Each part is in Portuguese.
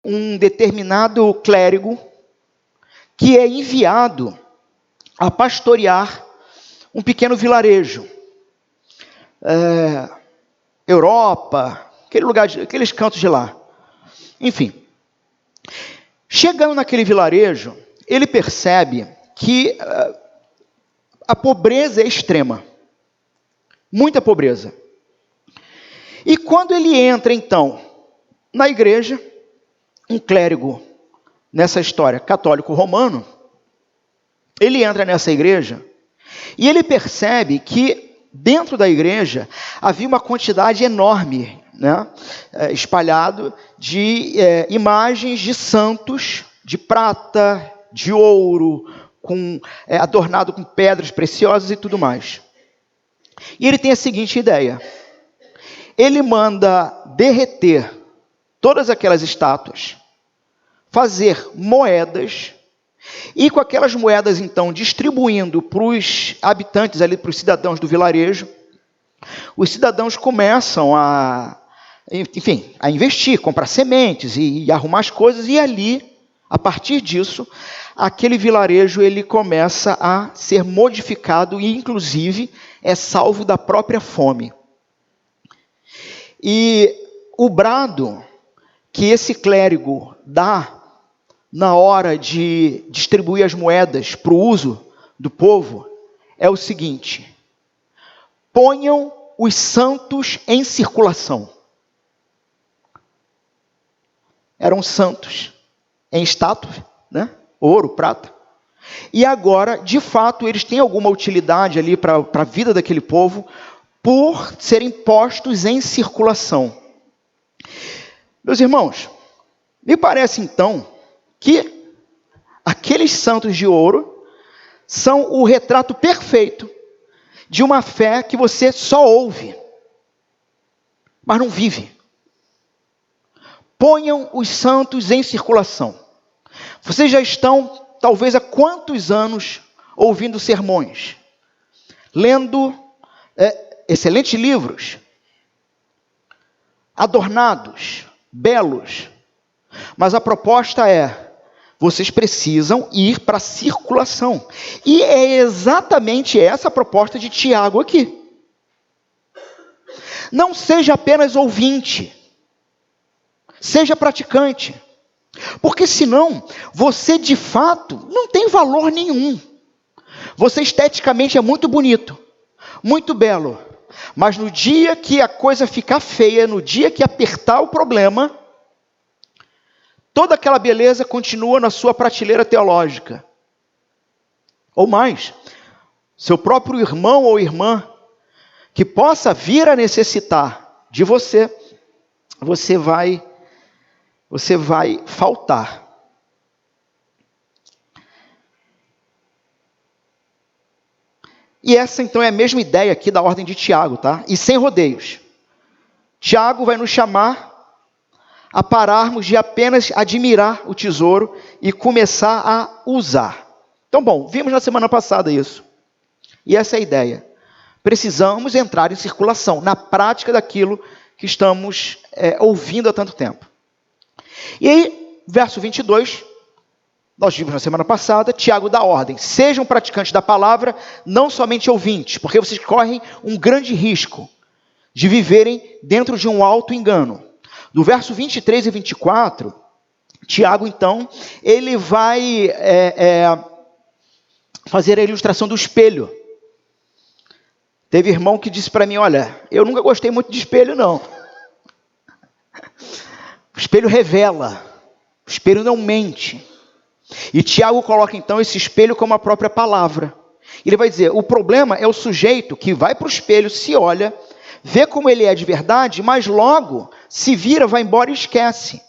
um determinado clérigo que é enviado a pastorear um pequeno vilarejo. Europa, aqueles cantos de lá. Enfim. Chegando naquele vilarejo, ele percebe que a pobreza é extrema. Muita pobreza. E quando ele entra, então, na igreja, um clérigo, nessa história, católico romano, ele entra nessa igreja e ele percebe que dentro da igreja havia uma quantidade enorme, né, espalhado de imagens de santos de prata, de ouro, adornado com pedras preciosas e tudo mais. E ele tem a seguinte ideia: ele manda derreter todas aquelas estátuas, fazer moedas, e com aquelas moedas, então, distribuindo para os habitantes ali, para os cidadãos do vilarejo, os cidadãos começam a investir, comprar sementes e arrumar as coisas, e ali, a partir disso, aquele vilarejo ele começa a ser modificado e, inclusive, é salvo da própria fome. E o brado que esse clérigo dá na hora de distribuir as moedas para o uso do povo é o seguinte: ponham os santos em circulação. Eram santos em estátua, né? Ouro, prata. E agora, de fato, eles têm alguma utilidade ali para a vida daquele povo por serem postos em circulação. Meus irmãos, me parece então que aqueles santos de ouro são o retrato perfeito de uma fé que você só ouve, mas não vive. Ponham os santos em circulação. Vocês já estão, talvez há quantos anos, ouvindo sermões, lendo excelentes livros, adornados, belos, mas a proposta é: vocês precisam ir para a circulação. E é exatamente essa a proposta de Tiago aqui. Não seja apenas ouvinte, seja praticante. Porque senão, você de fato não tem valor nenhum. Você esteticamente é muito bonito, muito belo, mas no dia que a coisa ficar feia, no dia que apertar o problema, toda aquela beleza continua na sua prateleira teológica. Ou mais, seu próprio irmão ou irmã que possa vir a necessitar de você, você vai faltar. E essa então é a mesma ideia aqui da ordem de Tiago, tá? E sem rodeios. Tiago vai nos chamar a pararmos de apenas admirar o tesouro e começar a usar. Então, bom, vimos na semana passada isso. E essa é a ideia. Precisamos entrar em circulação, na prática daquilo que estamos ouvindo há tanto tempo. E aí, verso 22, nós vimos na semana passada, Tiago dá ordem: sejam praticantes da palavra, não somente ouvintes, porque vocês correm um grande risco de viverem dentro de um alto engano. No verso 23 e 24, Tiago, então, ele vai fazer a ilustração do espelho. Teve irmão que disse para mim: olha, eu nunca gostei muito de espelho, não. O espelho revela, o espelho não mente. E Tiago coloca então esse espelho como a própria palavra. Ele vai dizer: o problema é o sujeito que vai para o espelho, se olha, vê como ele é de verdade, mas logo se vira, vai embora e esquece.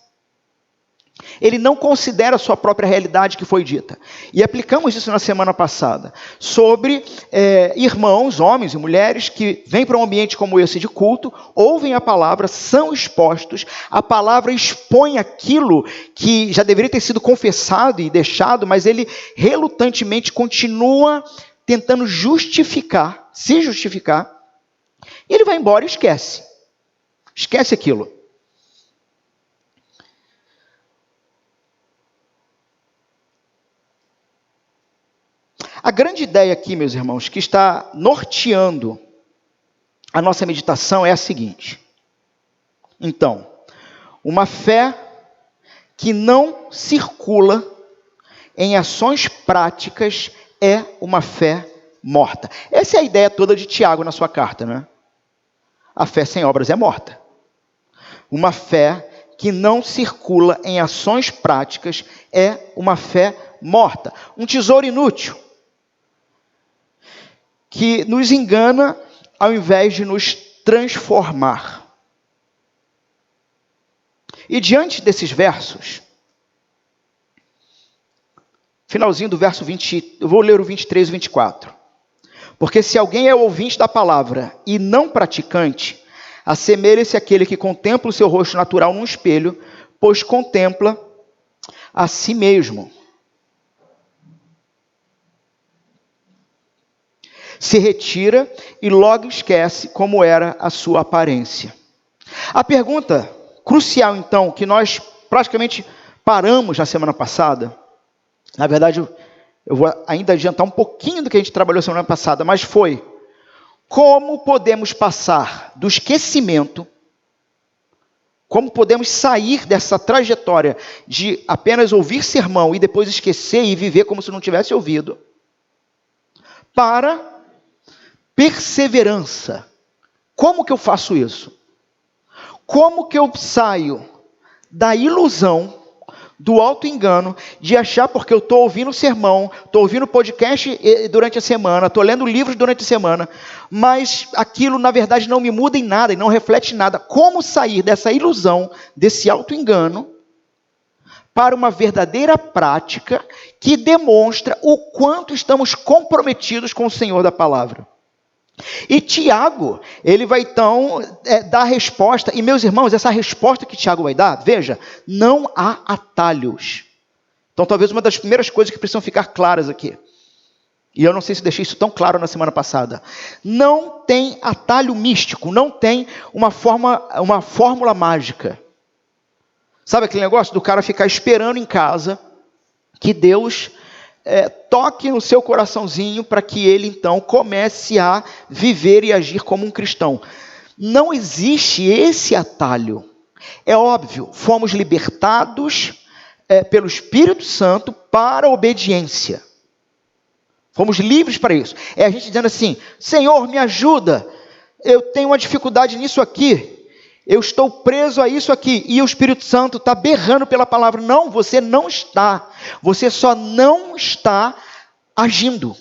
Ele não considera a sua própria realidade que foi dita. E aplicamos isso na semana passada, sobre irmãos, homens e mulheres, que vêm para um ambiente como esse de culto, ouvem a palavra, são expostos, a palavra expõe aquilo que já deveria ter sido confessado e deixado, mas ele relutantemente continua tentando se justificar, e ele vai embora e esquece aquilo. grande ideia aqui, meus irmãos, que está norteando a nossa meditação é a seguinte. Então, uma fé que não circula em ações práticas é uma fé morta. Essa é a ideia toda de Tiago na sua carta, né? A fé sem obras é morta. Uma fé que não circula em ações práticas é uma fé morta. Um tesouro inútil que nos engana ao invés de nos transformar. E diante desses versos, finalzinho do verso 20, eu vou ler o 23 e 24. Porque se alguém é ouvinte da palavra e não praticante, assemelha-se àquele que contempla o seu rosto natural num espelho, pois contempla a si mesmo. Se retira e logo esquece como era a sua aparência. A pergunta crucial, então, que nós praticamente paramos na semana passada, na verdade, eu vou ainda adiantar um pouquinho do que a gente trabalhou semana passada, mas foi: como podemos passar do esquecimento, como podemos sair dessa trajetória de apenas ouvir sermão e depois esquecer e viver como se não tivesse ouvido, para perseverança. Como que eu faço isso? Como que eu saio da ilusão, do auto-engano, de achar porque eu estou ouvindo sermão, estou ouvindo podcast durante a semana, estou lendo livros durante a semana, mas aquilo na verdade não me muda em nada e não reflete nada. Como sair dessa ilusão, desse auto-engano, para uma verdadeira prática que demonstra o quanto estamos comprometidos com o Senhor da palavra? E Tiago, ele vai então dar a resposta, e meus irmãos, essa resposta que Tiago vai dar, veja, não há atalhos. Então talvez uma das primeiras coisas que precisam ficar claras aqui, e eu não sei se deixei isso tão claro na semana passada, não tem atalho místico, não tem uma fórmula mágica. Sabe aquele negócio do cara ficar esperando em casa que Deus toque no seu coraçãozinho para que ele então comece a viver e agir como um cristão? Não existe esse atalho. É óbvio, fomos libertados pelo Espírito Santo para a obediência. Fomos livres para isso. É a gente dizendo assim: Senhor, me ajuda, eu tenho uma dificuldade nisso aqui, eu estou preso a isso aqui, e o Espírito Santo está berrando pela palavra. Não, você não está. Você só não está agindo.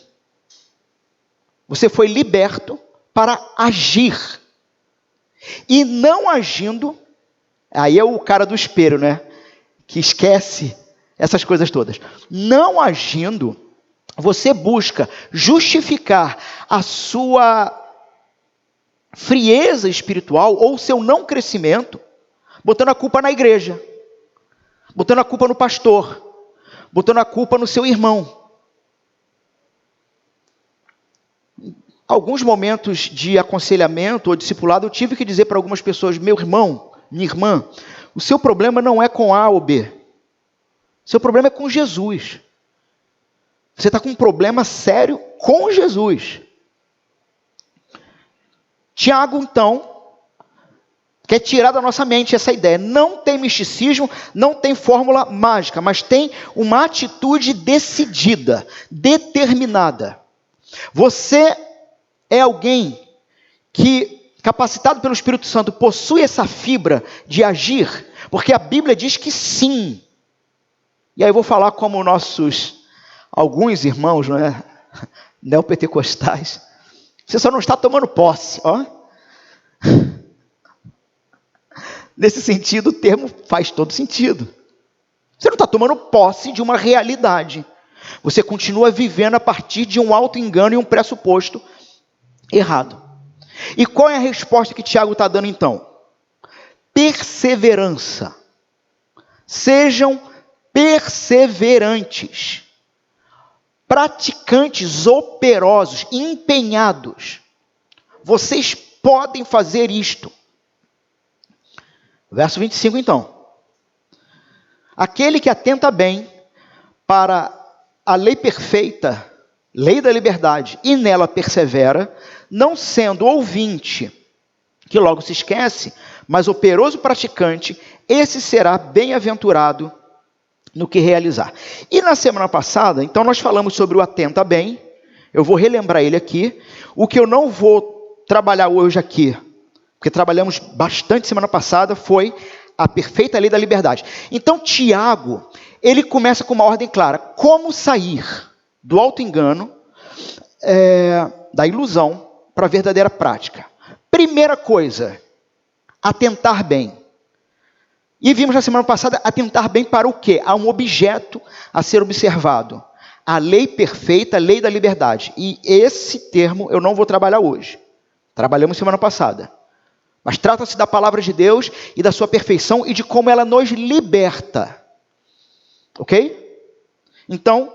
Você foi liberto para agir. E não agindo, aí é o cara do espelho, né? Que esquece essas coisas todas. Não agindo, você busca justificar a sua frieza espiritual ou seu não crescimento, botando a culpa na igreja, botando a culpa no pastor, botando a culpa no seu irmão. Alguns momentos de aconselhamento ou discipulado, eu tive que dizer para algumas pessoas: meu irmão, minha irmã, o seu problema não é com A ou B, o seu problema é com Jesus. Você está com um problema sério com Jesus. Tiago, então, quer tirar da nossa mente essa ideia. Não tem misticismo, não tem fórmula mágica, mas tem uma atitude decidida, determinada. Você é alguém que, capacitado pelo Espírito Santo, possui essa fibra de agir, porque a Bíblia diz que sim. E aí eu vou falar como alguns irmãos, não é? Neopentecostais. Você só não está tomando posse, ó. Nesse sentido, o termo faz todo sentido. Você não está tomando posse de uma realidade. Você continua vivendo a partir de um auto-engano e um pressuposto errado. E qual é a resposta que Tiago está dando então? Perseverança. Sejam perseverantes. Praticantes operosos, empenhados. Vocês podem fazer isto. Verso 25 então. Aquele que atenta bem para a lei perfeita, lei da liberdade, e nela persevera, não sendo ouvinte, que logo se esquece, mas operoso praticante, esse será bem-aventurado no que realizar. E na semana passada, então nós falamos sobre o atenta bem, eu vou relembrar ele aqui, o que eu não vou trabalhar hoje aqui, porque trabalhamos bastante semana passada, foi a perfeita lei da liberdade. Então Tiago, ele começa com uma ordem clara, como sair do auto-engano, da ilusão, para a verdadeira prática. Primeira coisa, atentar bem. E vimos na semana passada, atentar bem para o quê? Há um objeto a ser observado. A lei perfeita, a lei da liberdade. E esse termo eu não vou trabalhar hoje. Trabalhamos semana passada. Mas trata-se da palavra de Deus e da sua perfeição e de como ela nos liberta. Ok? Então,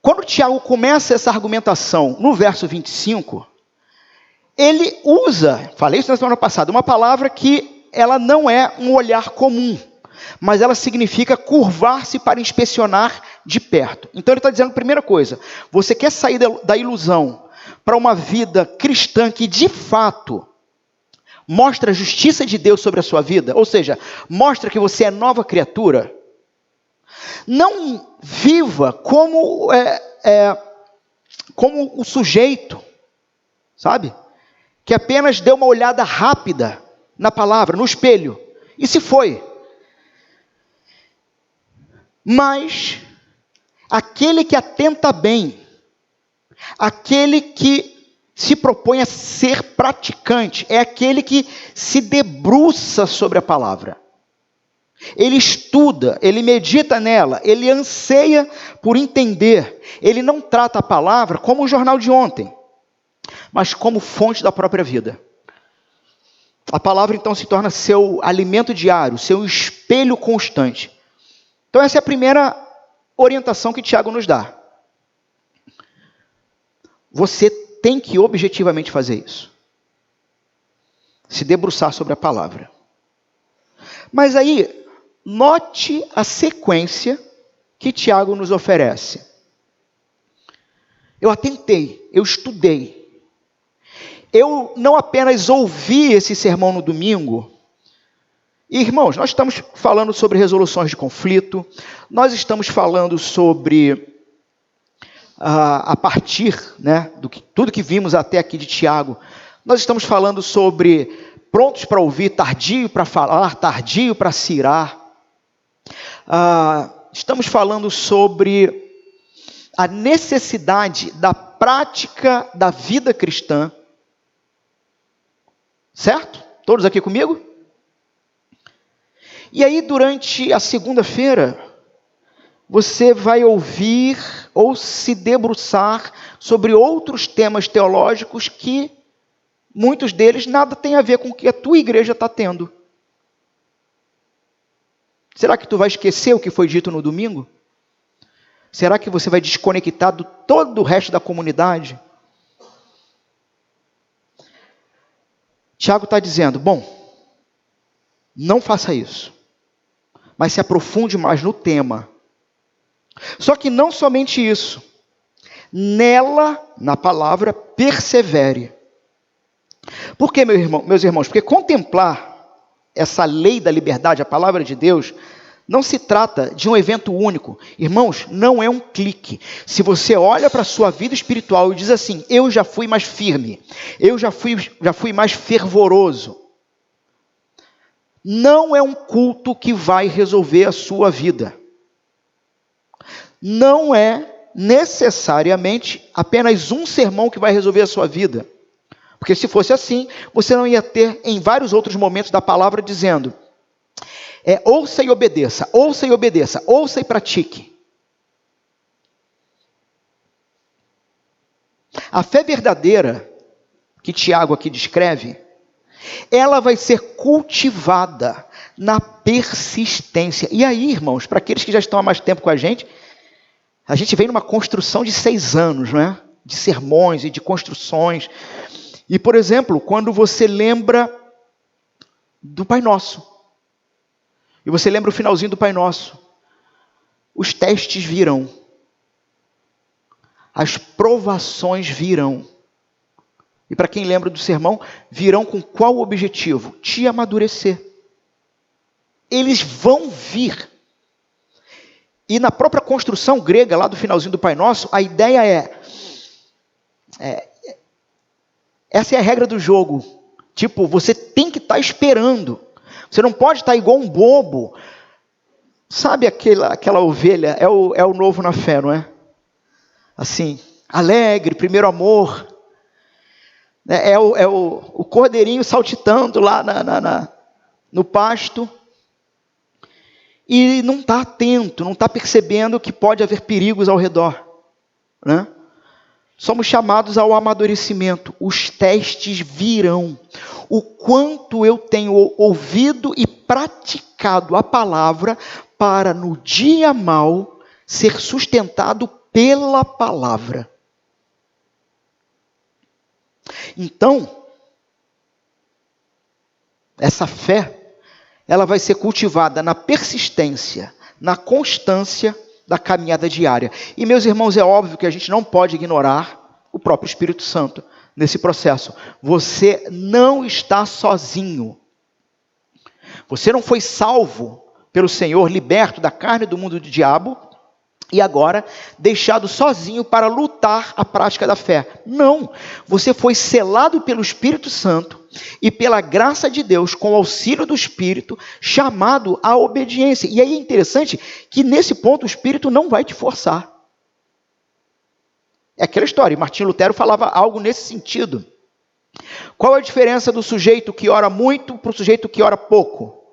quando Tiago começa essa argumentação no verso 25, ele usa, falei isso na semana passada, uma palavra que ela não é um olhar comum, mas ela significa curvar-se para inspecionar de perto. Então ele está dizendo, primeira coisa, você quer sair da ilusão para uma vida cristã que de fato mostra a justiça de Deus sobre a sua vida, ou seja, mostra que você é nova criatura. Não viva como o sujeito, sabe? Que apenas deu uma olhada rápida na palavra, no espelho, e se foi. Mas aquele que atenta bem, aquele que se propõe a ser praticante, é aquele que se debruça sobre a palavra. Ele estuda, ele medita nela, ele anseia por entender. Ele não trata a palavra como o jornal de ontem, mas como fonte da própria vida. A palavra então se torna seu alimento diário, seu espelho constante. Então essa é a primeira orientação que Tiago nos dá. Você tem que objetivamente fazer isso. Se debruçar sobre a palavra. Mas aí, note a sequência que Tiago nos oferece. Eu atentei, eu estudei. Eu não apenas ouvi esse sermão no domingo. Irmãos, nós estamos falando sobre resoluções de conflito, nós estamos falando sobre, a partir, né, tudo que vimos até aqui de Tiago, nós estamos falando sobre prontos para ouvir, tardio para falar, tardio para se irar. Estamos falando sobre a necessidade da prática da vida cristã. Certo? Todos aqui comigo? E aí, durante a segunda-feira, você vai ouvir ou se debruçar sobre outros temas teológicos que, muitos deles, nada tem a ver com o que a tua igreja está tendo. Será que tu vai esquecer o que foi dito no domingo? Será que você vai desconectar do todo o resto da comunidade? Tiago está dizendo, bom, não faça isso, mas se aprofunde mais no tema. Só que não somente isso, nela, na palavra, persevere. Por que, meus irmãos? Porque contemplar essa lei da liberdade, a palavra de Deus, não se trata de um evento único. Irmãos, não é um clique. Se você olha para a sua vida espiritual e diz assim, eu já fui mais firme, eu já fui mais fervoroso. Não é um culto que vai resolver a sua vida. Não é necessariamente apenas um sermão que vai resolver a sua vida. Porque se fosse assim, você não ia ter em vários outros momentos da palavra dizendo, ouça e obedeça, ouça e obedeça, ouça e pratique. A fé verdadeira, que Tiago aqui descreve, ela vai ser cultivada na persistência. E aí, irmãos, para aqueles que já estão há mais tempo com a gente vem numa construção de 6 anos, não é? De sermões e de construções. E, por exemplo, quando você lembra do Pai Nosso, e você lembra o finalzinho do Pai Nosso, os testes virão. as provações virão. E para quem lembra do sermão, virão com qual objetivo? Te amadurecer. Eles vão vir. E na própria construção grega, lá do finalzinho do Pai Nosso, a ideia essa é a regra do jogo. Tipo, você tem que estar esperando. Você não pode estar igual um bobo. Sabe aquela ovelha? É o novo na fé, não é? Assim, alegre, primeiro amor. É o cordeirinho saltitando lá no pasto. E não está atento, não está percebendo que pode haver perigos ao redor, né? Somos chamados ao amadurecimento. Os testes virão. O quanto eu tenho ouvido e praticado a palavra para no dia mau ser sustentado pela palavra. Então, essa fé, ela vai ser cultivada na persistência, na constância da caminhada diária. E, meus irmãos, é óbvio que a gente não pode ignorar o próprio Espírito Santo nesse processo. Você não está sozinho. Você não foi salvo pelo Senhor, liberto da carne e do mundo do diabo, e agora deixado sozinho para lutar a prática da fé. Não, você foi selado pelo Espírito Santo e pela graça de Deus, com o auxílio do Espírito, chamado à obediência. E aí é interessante que nesse ponto o Espírito não vai te forçar. É aquela história, Martinho Lutero falava algo nesse sentido. Qual a diferença do sujeito que ora muito para o sujeito que ora pouco?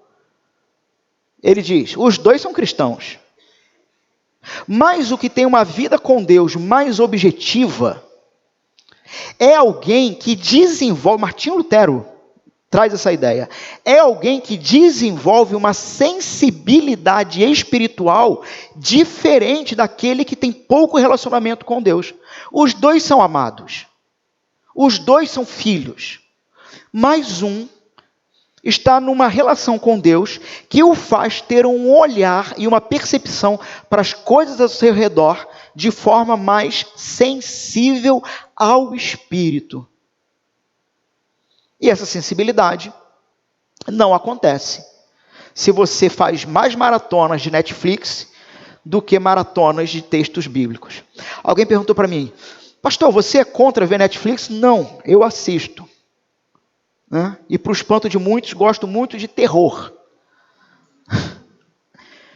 Ele diz, os dois são cristãos. Mas o que tem uma vida com Deus mais objetiva é alguém que desenvolve, Martinho Lutero traz essa ideia, é alguém que desenvolve uma sensibilidade espiritual diferente daquele que tem pouco relacionamento com Deus. Os dois são amados, os dois são filhos, mas um está numa relação com Deus que o faz ter um olhar e uma percepção para as coisas ao seu redor de forma mais sensível ao Espírito. E essa sensibilidade não acontece se você faz mais maratonas de Netflix do que maratonas de textos bíblicos. Alguém perguntou para mim, pastor, você é contra ver Netflix? Não, eu assisto. Né? E para o espanto de muitos, gosto muito de terror.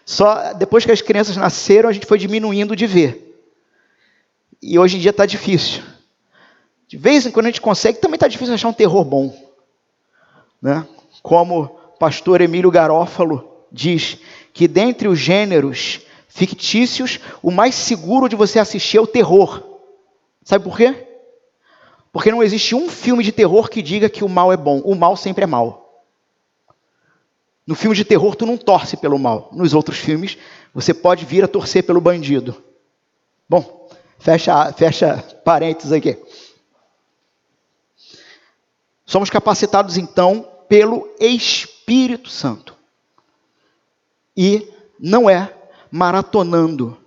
Só depois que as crianças nasceram, a gente foi diminuindo de ver. E hoje em dia está difícil. De vez em quando a gente consegue, também está difícil achar um terror bom. Né? Como o pastor Emílio Garófalo diz, que dentre os gêneros fictícios, o mais seguro de você assistir é o terror. Sabe por quê? Porque não existe um filme de terror que diga que o mal é bom. O mal sempre é mal. No filme de terror, tu não torce pelo mal. Nos outros filmes, você pode vir a torcer pelo bandido. Bom, fecha parênteses aqui. Somos capacitados, então, pelo Espírito Santo. E não é maratonando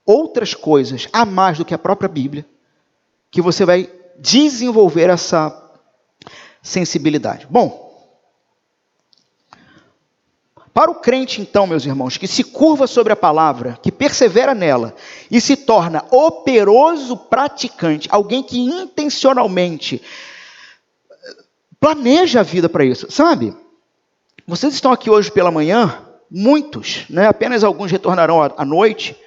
outras coisas, a mais do que a própria Bíblia, que você vai desenvolver essa sensibilidade. Bom, para o crente então, meus irmãos, que se curva sobre a palavra, que persevera nela e se torna operoso praticante, alguém que intencionalmente planeja a vida para isso, sabe? Vocês estão aqui hoje pela manhã, muitos, né? Apenas alguns retornarão à noite.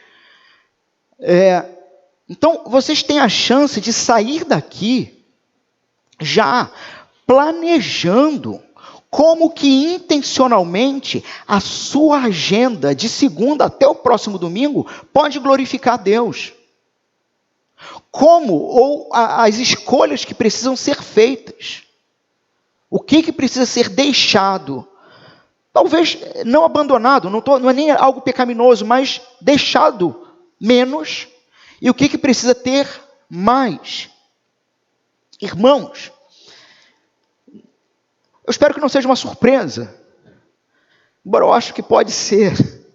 Então, vocês têm a chance de sair daqui já planejando como que intencionalmente a sua agenda de segunda até o próximo domingo pode glorificar a Deus. Como ou as escolhas que precisam ser feitas. O que precisa ser deixado. Talvez não abandonado, não é nem algo pecaminoso, mas deixado menos. E o que precisa ter mais? Irmãos, eu espero que não seja uma surpresa, embora eu acho que pode ser.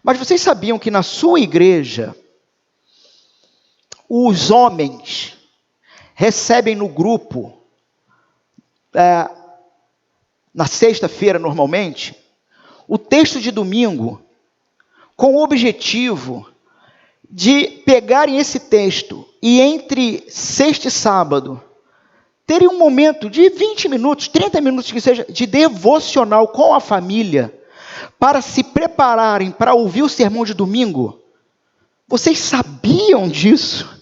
Mas vocês sabiam que na sua igreja, os homens recebem no grupo, na sexta-feira normalmente, o texto de domingo, com o objetivo de pegarem esse texto e entre sexta e sábado, terem um momento de 20 minutos, 30 minutos que seja, de devocional com a família, para se prepararem para ouvir o sermão de domingo. Vocês sabiam disso?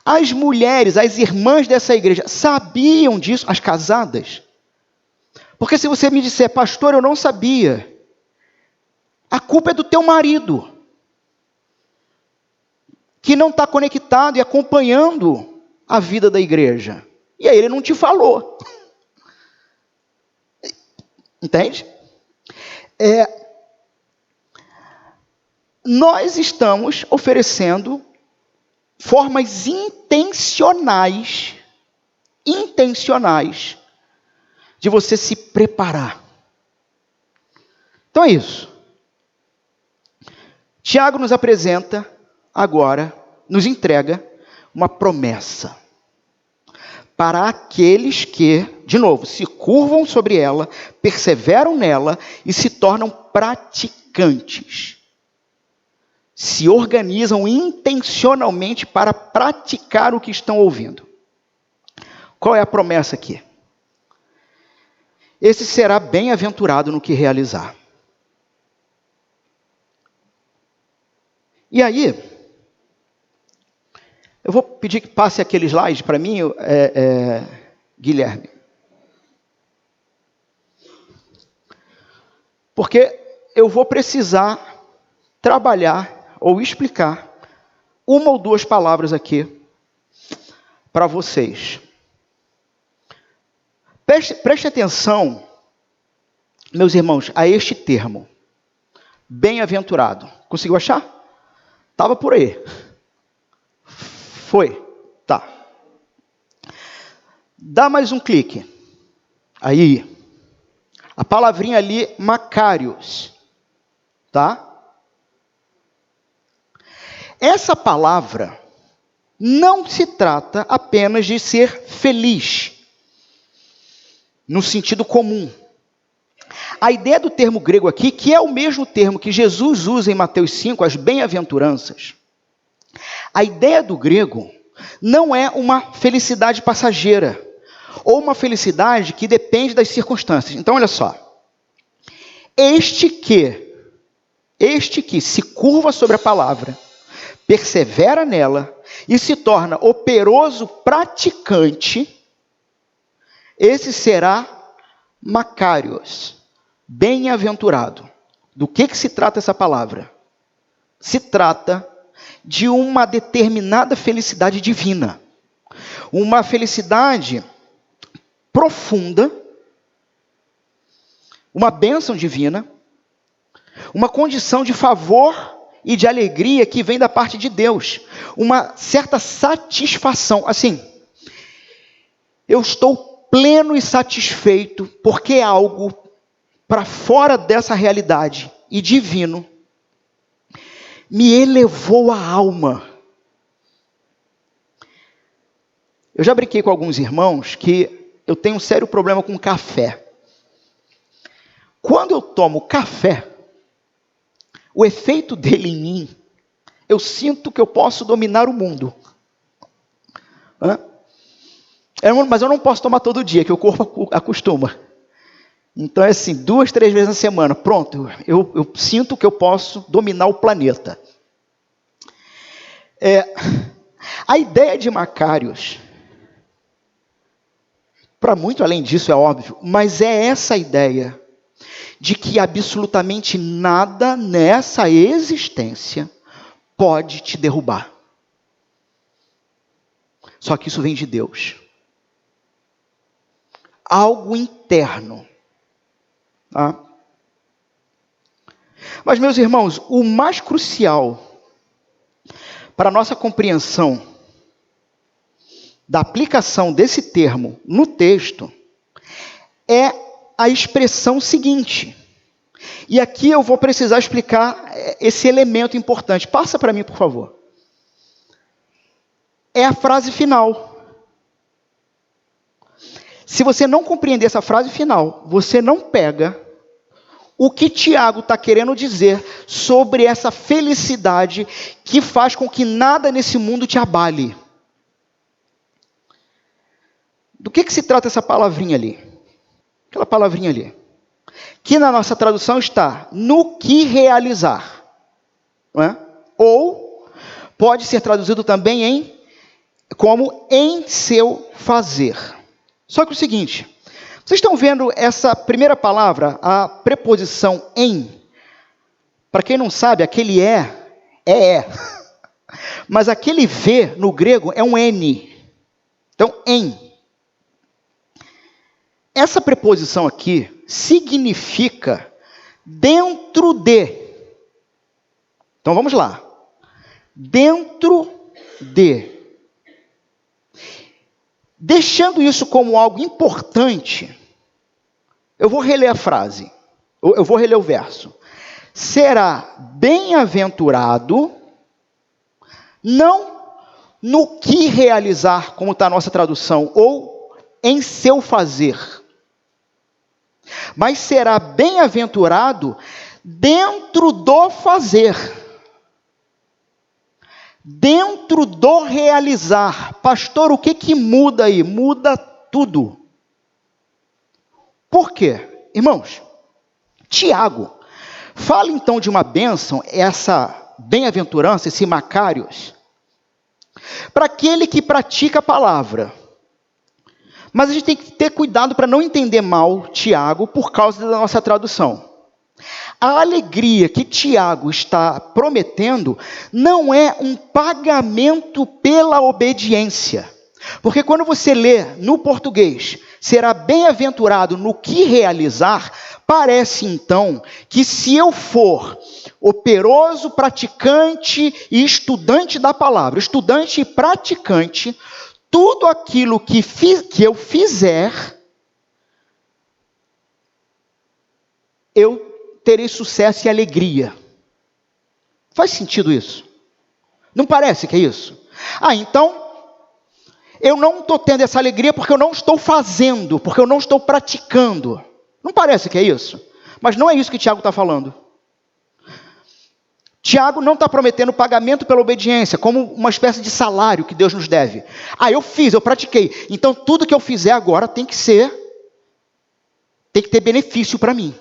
As mulheres, as irmãs dessa igreja, sabiam disso? As casadas? Porque se você me disser, pastor, eu não sabia, a culpa é do teu marido, que não está conectado e acompanhando a vida da igreja. E aí ele não te falou. Entende? Nós estamos oferecendo formas intencionais de você se preparar. Então é isso. Tiago nos apresenta agora, nos entrega uma promessa para aqueles que, de novo, se curvam sobre ela, perseveram nela e se tornam praticantes. Se organizam intencionalmente para praticar o que estão ouvindo. Qual é a promessa aqui? Esse será bem-aventurado no que realizar. E aí, eu vou pedir que passe aquele slide para mim, Guilherme. Porque eu vou precisar trabalhar ou explicar uma ou duas palavras aqui para vocês. Preste atenção, meus irmãos, a este termo. Bem-aventurado. Conseguiu achar? Estava por aí. Foi? Tá. Dá mais um clique. Aí. A palavrinha ali, Macários. Tá? Essa palavra não se trata apenas de ser feliz, no sentido comum. A ideia do termo grego aqui, que é o mesmo termo que Jesus usa em Mateus 5, as bem-aventuranças, a ideia do grego não é uma felicidade passageira, ou uma felicidade que depende das circunstâncias. Então, olha só. Este que se curva sobre a palavra, persevera nela e se torna operoso praticante, esse será Macários, bem-aventurado. Do que se trata essa palavra? Se trata de uma determinada felicidade divina. Uma felicidade profunda, uma bênção divina, uma condição de favor e de alegria que vem da parte de Deus. Uma certa satisfação. Assim, eu estou pleno e satisfeito porque algo para fora dessa realidade e divino me elevou a alma. Eu já brinquei com alguns irmãos que eu tenho um sério problema com café. Quando eu tomo café, o efeito dele em mim, eu sinto que eu posso dominar o mundo. Mas eu não posso tomar todo dia, que o corpo acostuma. Então é assim, 2, 3 vezes na semana. Pronto, eu sinto que eu posso dominar o planeta. A ideia de Macários, para muito além disso é óbvio, mas é essa ideia de que absolutamente nada nessa existência pode te derrubar. Só que isso vem de Deus. Algo interno. Tá? Mas, meus irmãos, o mais crucial para a nossa compreensão da aplicação desse termo no texto é a expressão seguinte. E aqui eu vou precisar explicar esse elemento importante. Passa para mim, por favor. é a frase final. Se você não compreender essa frase final, você não pega o que Tiago está querendo dizer sobre essa felicidade que faz com que nada nesse mundo te abale. Do que se trata essa palavrinha ali? Aquela palavrinha ali. Que na nossa tradução está no que realizar. Não é? Ou pode ser traduzido também como em seu fazer. Só que o seguinte, vocês estão vendo essa primeira palavra, a preposição em? Para quem não sabe, aquele é. Mas aquele V no grego é um N. Então, em. Essa preposição aqui significa dentro de. Então vamos lá. Dentro de. Deixando isso como algo importante, eu vou reler a frase. Eu vou reler o verso. Será bem-aventurado, não no que realizar, como está a nossa tradução, ou em seu fazer, mas será bem-aventurado dentro do fazer, dentro do realizar. Pastor, o que muda aí? Muda tudo. Por quê? Irmãos, Tiago fala então de uma bênção, essa bem-aventurança, esse Macários, para aquele que pratica a palavra. Mas a gente tem que ter cuidado para não entender mal Tiago por causa da nossa tradução. A alegria que Tiago está prometendo não é um pagamento pela obediência. Porque quando você lê no português, será bem-aventurado no que realizar, parece então que se eu for operoso, praticante e estudante da palavra, estudante e praticante, tudo aquilo que eu fizer, eu terei sucesso e alegria. Faz sentido isso? Não parece que é isso? Então, eu não estou tendo essa alegria porque eu não estou fazendo, porque eu não estou praticando. Não parece que é isso? Mas não é isso que Tiago está falando. Tiago não está prometendo pagamento pela obediência, como uma espécie de salário que Deus nos deve. Eu fiz, eu pratiquei. Então, tudo que eu fizer agora tem que ter benefício para mim.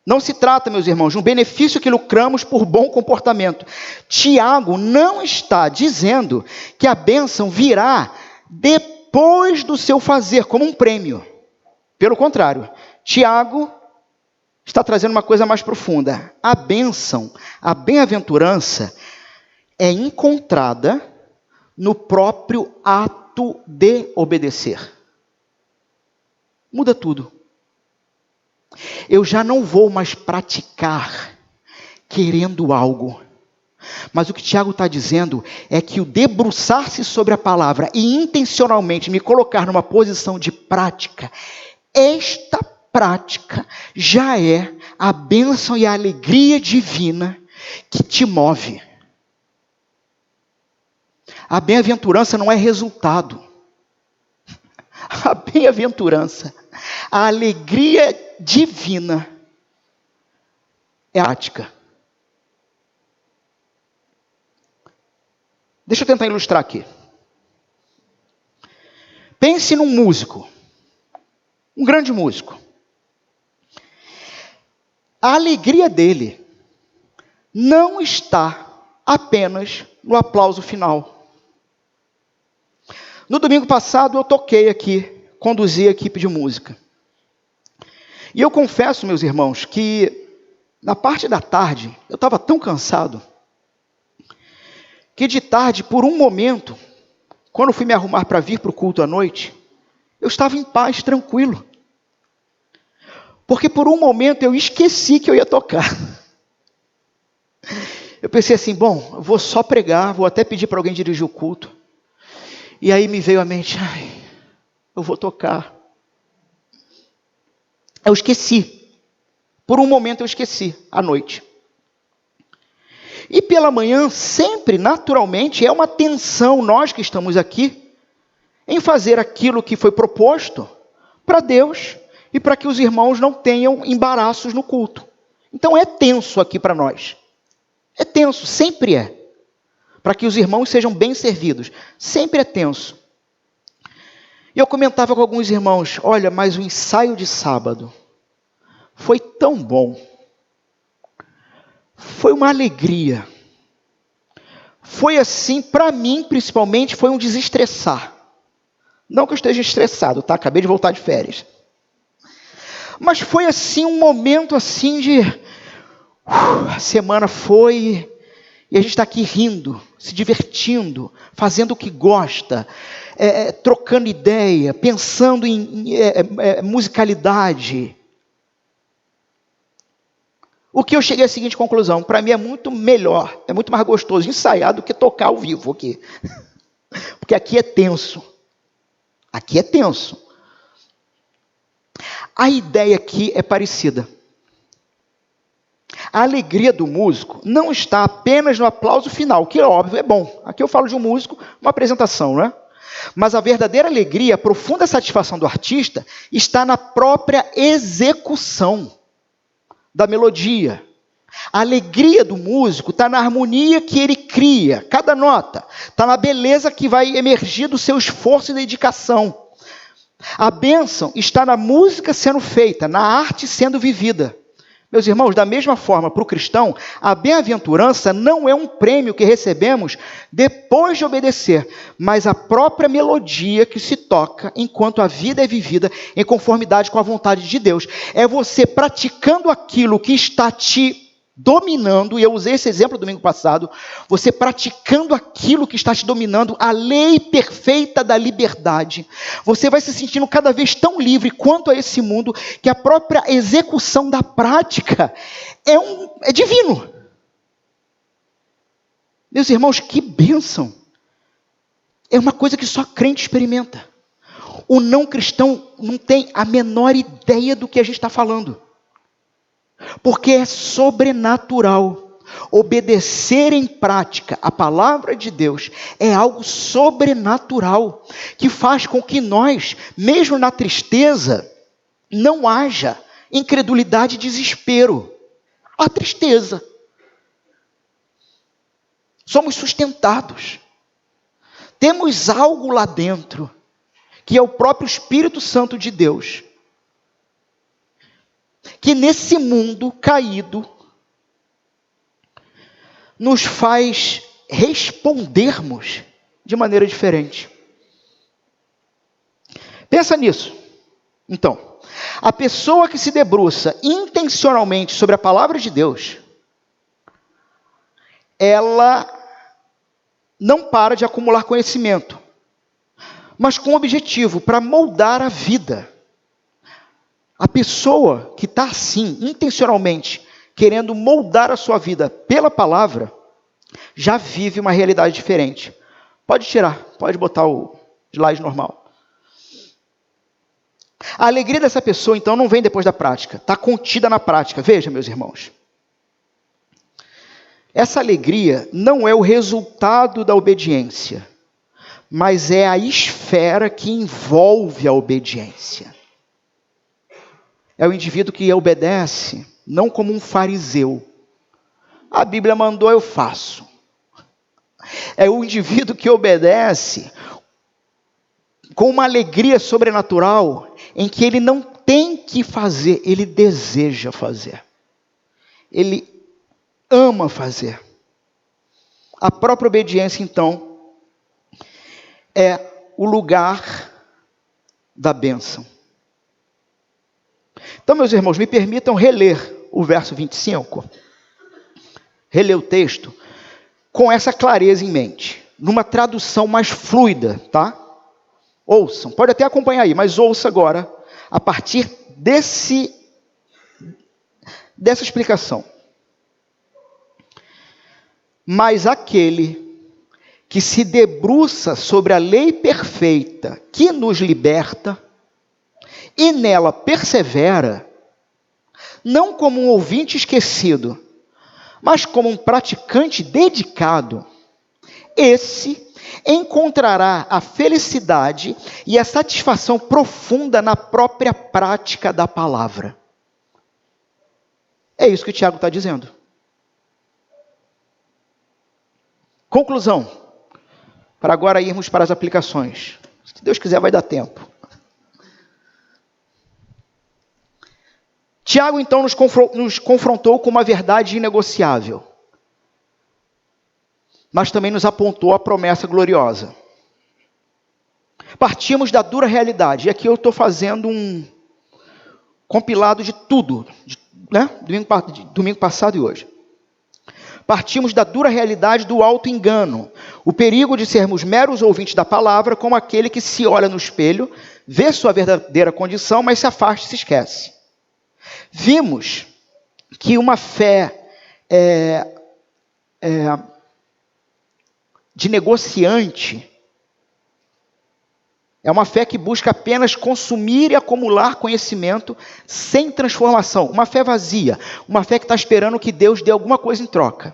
Não se trata, meus irmãos, de um benefício que lucramos por bom comportamento. Tiago não está dizendo que a bênção virá depois do seu fazer, como um prêmio. Pelo contrário, Tiago está trazendo uma coisa mais profunda. A bênção, a bem-aventurança, é encontrada no próprio ato de obedecer. Muda tudo. Eu já não vou mais praticar querendo algo. Mas o que Tiago está dizendo é que o debruçar-se sobre a palavra e intencionalmente me colocar numa posição de prática, esta prática já é a bênção e a alegria divina que te move. A bem-aventurança não é resultado. A bem-aventurança, a alegria divina é a prática. Deixa eu tentar ilustrar aqui. Pense num músico, um grande músico. A alegria dele não está apenas no aplauso final. No domingo passado eu toquei aqui, conduzi a equipe de música. E eu confesso, meus irmãos, que na parte da tarde eu estava tão cansado, que de tarde, por um momento, quando eu fui me arrumar para vir para o culto à noite, eu estava em paz, tranquilo. Porque por um momento eu esqueci que eu ia tocar. Eu pensei assim, bom, eu vou só pregar, vou até pedir para alguém dirigir o culto. E aí me veio à mente, eu vou tocar. Eu esqueci. Por um momento eu esqueci, à noite. E pela manhã, sempre, naturalmente, é uma tensão, nós que estamos aqui, em fazer aquilo que foi proposto para Deus e para que os irmãos não tenham embaraços no culto. Então é tenso aqui para nós. É tenso, sempre é. Para que os irmãos sejam bem servidos. Sempre é tenso. E eu comentava com alguns irmãos, olha, mas o ensaio de sábado foi tão bom. Foi uma alegria. Foi assim, para mim, principalmente, foi um desestressar. Não que eu esteja estressado, tá? Acabei de voltar de férias. Mas foi assim, um momento assim de... a semana foi... e a gente está aqui rindo, se divertindo, fazendo o que gosta, trocando ideia, pensando em musicalidade. O que eu cheguei à seguinte conclusão, para mim é muito melhor, é muito mais gostoso ensaiar do que tocar ao vivo aqui. Porque aqui é tenso. Aqui é tenso. A ideia aqui é parecida. A alegria do músico não está apenas no aplauso final, que é óbvio, é bom. Aqui eu falo de um músico, uma apresentação, né? Mas a verdadeira alegria, a profunda satisfação do artista, está na própria execução da melodia. A alegria do músico está na harmonia que ele cria, cada nota. Está na beleza que vai emergir do seu esforço e dedicação. A bênção está na música sendo feita, na arte sendo vivida. Meus irmãos, da mesma forma, para o cristão, a bem-aventurança não é um prêmio que recebemos depois de obedecer, mas a própria melodia que se toca enquanto a vida é vivida em conformidade com a vontade de Deus. É você praticando aquilo que está te dominando, e eu usei esse exemplo domingo passado, você praticando aquilo que está te dominando, a lei perfeita da liberdade, você vai se sentindo cada vez tão livre quanto a esse mundo, que a própria execução da prática é divino. Meus irmãos, que bênção! É uma coisa que só crente experimenta. O não cristão não tem a menor ideia do que a gente está falando. Porque é sobrenatural. Obedecer em prática a palavra de Deus é algo sobrenatural, que faz com que nós, mesmo na tristeza, não haja incredulidade e desespero. Há tristeza. Somos sustentados. Temos algo lá dentro, que é o próprio Espírito Santo de Deus, que nesse mundo caído nos faz respondermos de maneira diferente. Pensa nisso. Então, a pessoa que se debruça intencionalmente sobre a palavra de Deus, ela não para de acumular conhecimento, mas com o objetivo para moldar a vida. A pessoa que está assim, intencionalmente, querendo moldar a sua vida pela palavra, já vive uma realidade diferente. Pode tirar, pode botar o slide normal. A alegria dessa pessoa, então, não vem depois da prática, está contida na prática. Veja, meus irmãos, essa alegria não é o resultado da obediência, mas é a esfera que envolve a obediência. É o indivíduo que obedece, não como um fariseu. A Bíblia mandou, eu faço. É o indivíduo que obedece com uma alegria sobrenatural, em que ele não tem que fazer, ele deseja fazer. Ele ama fazer. A própria obediência, então, é o lugar da bênção. Então, meus irmãos, me permitam reler o verso 25, reler o texto, com essa clareza em mente, numa tradução mais fluida, tá? Ouçam, pode até acompanhar aí, mas ouça agora, a partir dessa explicação. Mas aquele que se debruça sobre a lei perfeita que nos liberta, e nela persevera, não como um ouvinte esquecido, Mas como um praticante dedicado, esse encontrará a felicidade e a satisfação profunda na própria prática da palavra. É isso que o Tiago está dizendo. Conclusão, para agora irmos para as aplicações. Se Deus quiser, vai dar tempo. Tiago, então, nos confrontou com uma verdade inegociável, mas também nos apontou a promessa gloriosa. Partimos da dura realidade, e aqui eu estou fazendo um compilado de tudo, né? Domingo passado e hoje. Partimos da dura realidade do auto-engano, o perigo de sermos meros ouvintes da palavra, como aquele que se olha no espelho, vê sua verdadeira condição, mas se afasta e se esquece. Vimos que uma fé de negociante é uma fé que busca apenas consumir e acumular conhecimento sem transformação. Uma fé vazia, uma fé que está esperando que Deus dê alguma coisa em troca.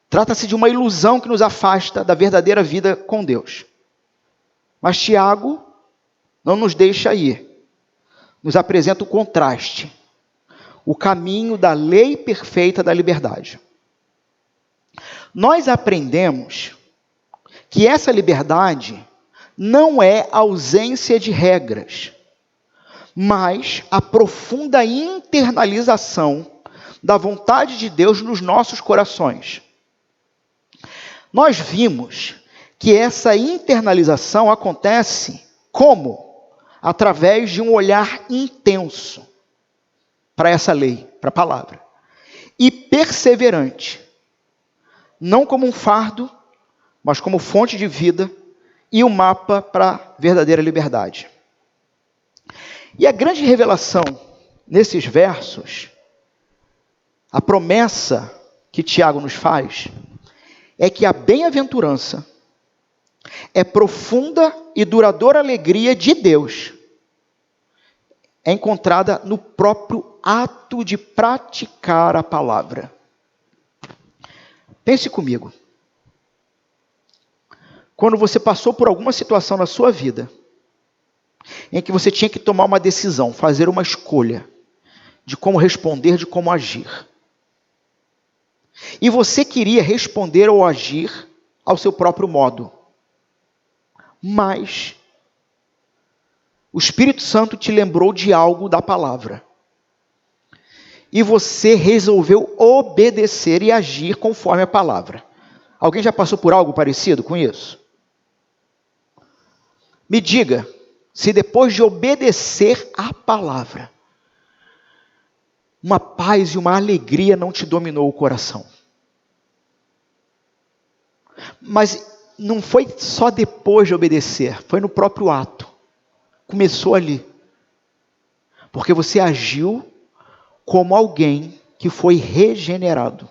Trata-se de uma ilusão que nos afasta da verdadeira vida com Deus. Mas Tiago não nos deixa ir. Nos apresenta o contraste, o caminho da lei perfeita da liberdade. Nós aprendemos que essa liberdade não é ausência de regras, mas a profunda internalização da vontade de Deus nos nossos corações. Nós vimos que essa internalização acontece como? Através de um olhar intenso para essa lei, para a palavra, e perseverante, não como um fardo, mas como fonte de vida e um mapa para a verdadeira liberdade. E a grande revelação nesses versos, a promessa que Tiago nos faz, é que a bem-aventurança é profunda e duradoura alegria de Deus. É encontrada no próprio ato de praticar a palavra. Pense comigo. Quando você passou por alguma situação na sua vida, em que você tinha que tomar uma decisão, fazer uma escolha, de como responder, de como agir. E você queria responder ou agir ao seu próprio modo. Mas o Espírito Santo te lembrou de algo da palavra. E você resolveu obedecer e agir conforme a palavra. Alguém já passou por algo parecido com isso? Me diga, se depois de obedecer à palavra, uma paz e uma alegria não te dominou o coração. Mas não foi só depois de obedecer, foi no próprio ato. Começou ali. Porque você agiu como alguém que foi regenerado.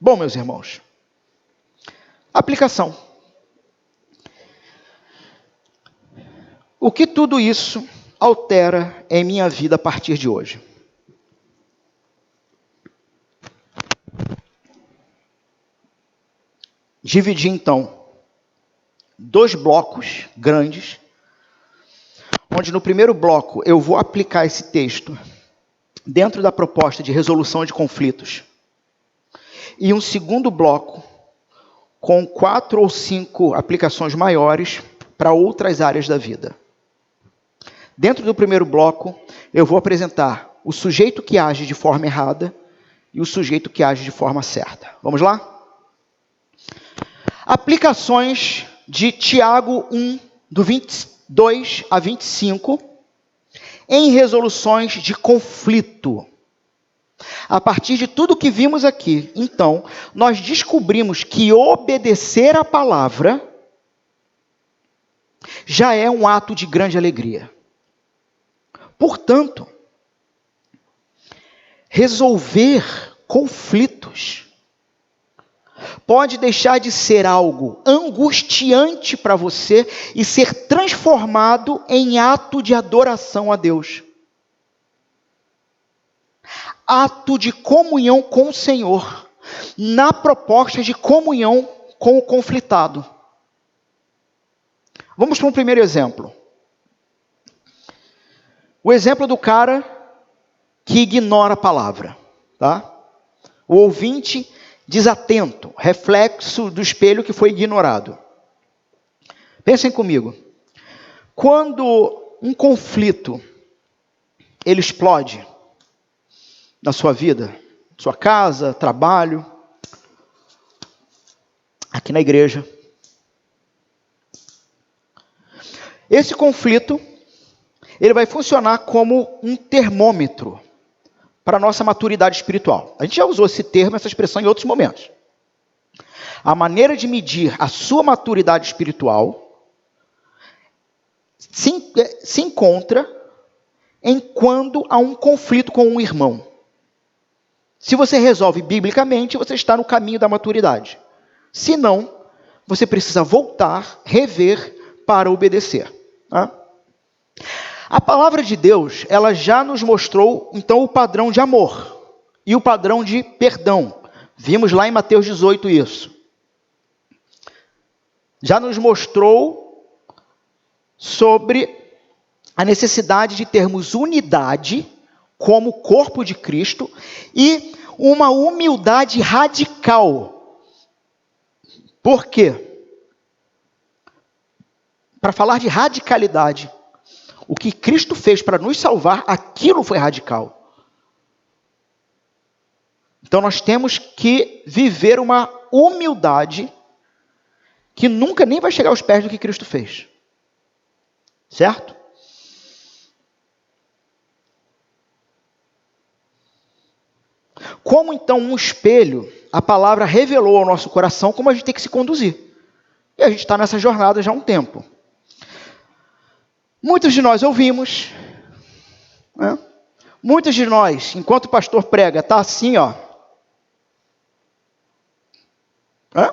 Bom, meus irmãos, aplicação. O que tudo isso altera em minha vida a partir de hoje? Dividi então 2 blocos grandes, onde no primeiro bloco eu vou aplicar esse texto dentro da proposta de resolução de conflitos. E um segundo bloco com 4 ou 5 aplicações maiores para outras áreas da vida. Dentro do primeiro bloco, eu vou apresentar o sujeito que age de forma errada e o sujeito que age de forma certa. Vamos lá? Aplicações de Tiago 1, do 22 a 25, em resoluções de conflito. A partir de tudo que vimos aqui, então, nós descobrimos que obedecer à palavra já é um ato de grande alegria. Portanto, resolver conflitos pode deixar de ser algo angustiante para você e ser transformado em ato de adoração a Deus. Ato de comunhão com o Senhor, na proposta de comunhão com o conflitado. Vamos para um primeiro exemplo. O exemplo do cara que ignora a palavra, tá? O ouvinte desatento, reflexo do espelho que foi ignorado. Pensem comigo. Quando um conflito ele explode na sua vida, sua casa, trabalho, aqui na igreja, esse conflito ele vai funcionar como um termômetro para a nossa maturidade espiritual. A gente já usou esse termo, essa expressão em outros momentos. A maneira de medir a sua maturidade espiritual se encontra em quando há um conflito com um irmão. Se você resolve biblicamente, você está no caminho da maturidade. Se não, você precisa voltar, rever para obedecer. Tá? A palavra de Deus, ela já nos mostrou, então, o padrão de amor e o padrão de perdão. Vimos lá em Mateus 18 isso. Já nos mostrou sobre a necessidade de termos unidade como corpo de Cristo e uma humildade radical. Por quê? Para falar de radicalidade, o que Cristo fez para nos salvar, aquilo foi radical. Então nós temos que viver uma humildade que nunca nem vai chegar aos pés do que Cristo fez. Certo? Como então um espelho, a palavra revelou ao nosso coração como a gente tem que se conduzir. E a gente está nessa jornada já há um tempo. Muitos de nós ouvimos, né? Muitos de nós, enquanto o pastor prega, está assim, ó, né?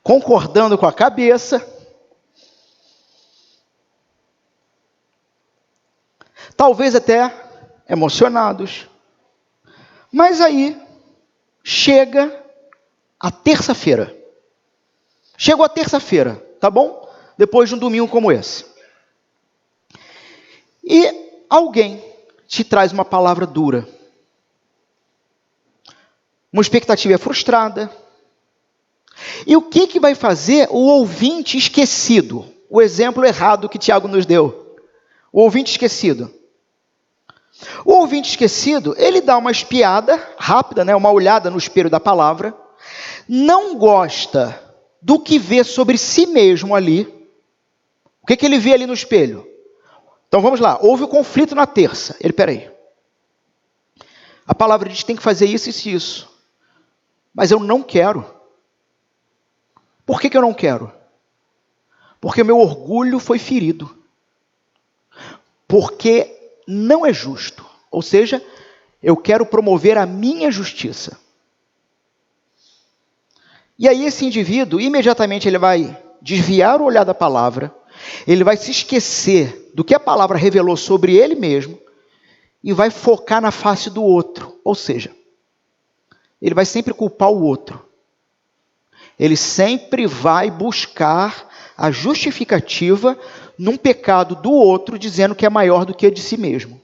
Concordando com a cabeça, talvez até emocionados, mas aí chega a terça-feira. Chegou a terça-feira, tá bom? Depois de um domingo como esse. E alguém te traz uma palavra dura. Uma expectativa frustrada. E o que vai fazer o ouvinte esquecido? O exemplo errado que Tiago nos deu. O ouvinte esquecido. O ouvinte esquecido, ele dá uma espiada rápida, né, uma olhada no espelho da palavra, não gosta do que vê sobre si mesmo ali. O que ele vê ali no espelho? Então vamos lá, houve o conflito na terça. Peraí. A palavra diz que tem que fazer isso e isso. Mas eu não quero. Por que eu não quero? Porque o meu orgulho foi ferido. Porque não é justo. Ou seja, eu quero promover a minha justiça. E aí esse indivíduo, imediatamente ele vai desviar o olhar da palavra, ele vai se esquecer do que a palavra revelou sobre ele mesmo e vai focar na face do outro. Ou seja, ele vai sempre culpar o outro. Ele sempre vai buscar a justificativa num pecado do outro, dizendo que é maior do que a de si mesmo.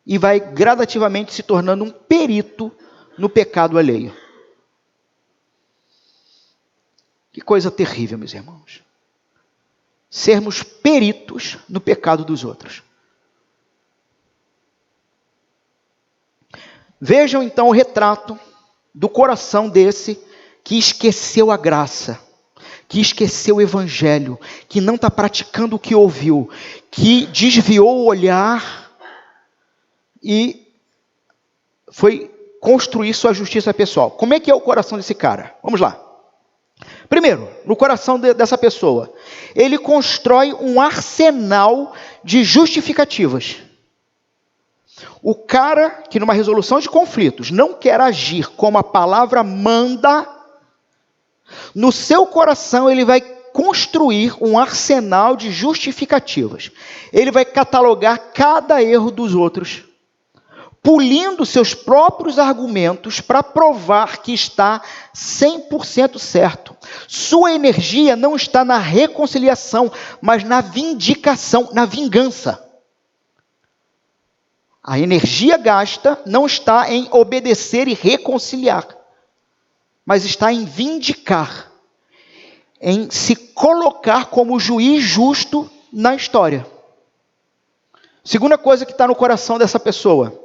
E vai gradativamente se tornando um perito no pecado alheio. Que coisa terrível, meus irmãos. Sermos peritos no pecado dos outros. Vejam então o retrato do coração desse que esqueceu a graça, que esqueceu o evangelho, que não está praticando o que ouviu, que desviou o olhar e foi construir sua justiça pessoal. Como é que é o coração desse cara? Vamos lá. Primeiro, no coração dessa pessoa, ele constrói um arsenal de justificativas. O cara que numa resolução de conflitos não quer agir como a palavra manda, no seu coração ele vai construir um arsenal de justificativas. Ele vai catalogar cada erro dos outros, pulindo seus próprios argumentos para provar que está 100% certo. Sua energia não está na reconciliação, mas na vindicação, na vingança. A energia gasta não está em obedecer e reconciliar, mas está em vindicar, em se colocar como juiz justo na história. Segunda coisa que está no coração dessa pessoa: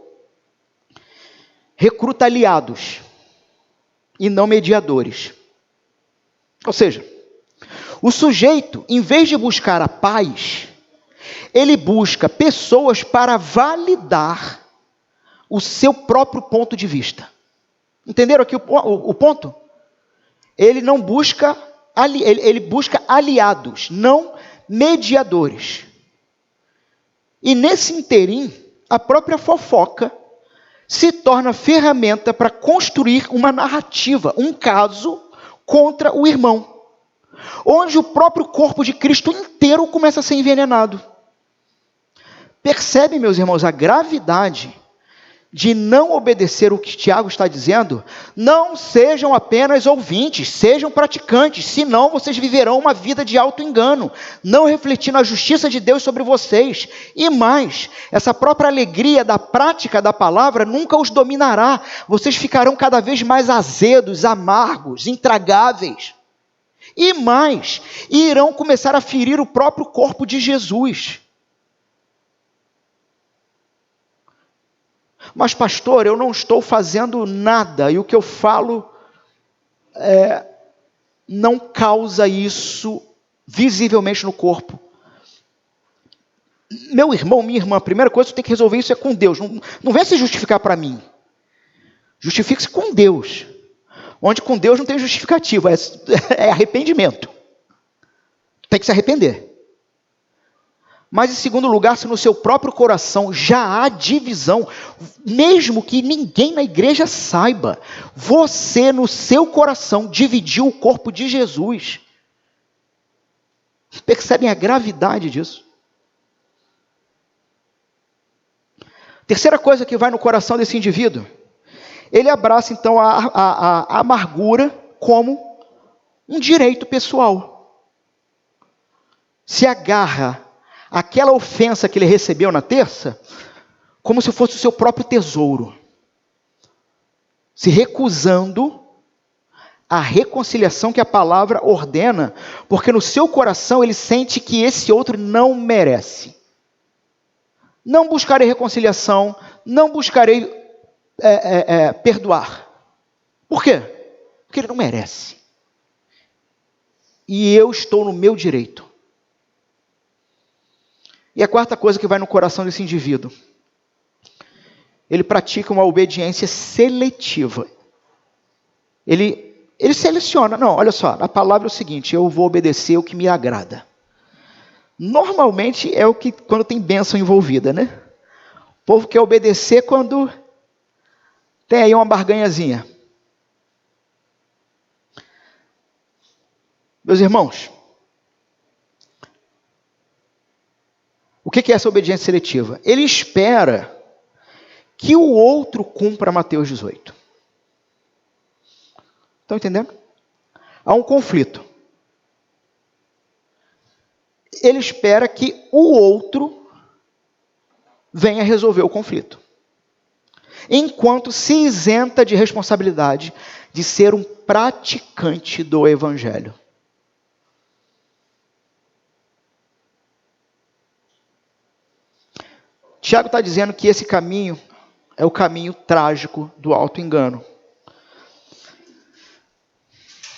recruta aliados e não mediadores. Ou seja, o sujeito, em vez de buscar a paz, ele busca pessoas para validar o seu próprio ponto de vista. Entenderam aqui o ponto? Ele não busca, ele busca aliados, não mediadores. E nesse interim, a própria fofoca se torna ferramenta para construir uma narrativa, um caso contra o irmão, onde o próprio corpo de Cristo inteiro começa a ser envenenado. Percebe, meus irmãos, a gravidade de não obedecer o que Tiago está dizendo? Não sejam apenas ouvintes, sejam praticantes, senão vocês viverão uma vida de auto-engano, não refletindo a justiça de Deus sobre vocês. E mais, essa própria alegria da prática da palavra nunca os dominará. Vocês ficarão cada vez mais azedos, amargos, intragáveis. E mais, irão começar a ferir o próprio corpo de Jesus. Mas pastor, eu não estou fazendo nada, e o que eu falo não causa isso visivelmente no corpo. Meu irmão, minha irmã, a primeira coisa que você tem que resolver isso é com Deus. Não venha se justificar para mim. Justifique-se com Deus. Onde com Deus não tem justificativa, é arrependimento. Tem que se arrepender. Mas em segundo lugar, se no seu próprio coração já há divisão, mesmo que ninguém na igreja saiba, você no seu coração dividiu o corpo de Jesus. Percebem a gravidade disso? Terceira coisa que vai no coração desse indivíduo, ele abraça então a amargura como um direito pessoal. Se agarra aquela ofensa que ele recebeu na terça, como se fosse o seu próprio tesouro, se recusando a reconciliação que a palavra ordena, porque no seu coração ele sente que esse outro não merece. Não buscarei reconciliação, não buscarei perdoar. Por quê? Porque ele não merece. E eu estou no meu direito. E a quarta coisa que vai no coração desse indivíduo, ele pratica uma obediência seletiva. Ele seleciona, não, olha só, a palavra é o seguinte: eu vou obedecer o que me agrada. Normalmente é o que, quando tem bênção envolvida, né? O povo quer obedecer quando tem aí uma barganhazinha. Meus irmãos, o que é essa obediência seletiva? Ele espera que o outro cumpra Mateus 18. Estão entendendo? Há um conflito. Ele espera que o outro venha resolver o conflito, enquanto se isenta de responsabilidade de ser um praticante do Evangelho. Tiago está dizendo que esse caminho é o caminho trágico do auto-engano.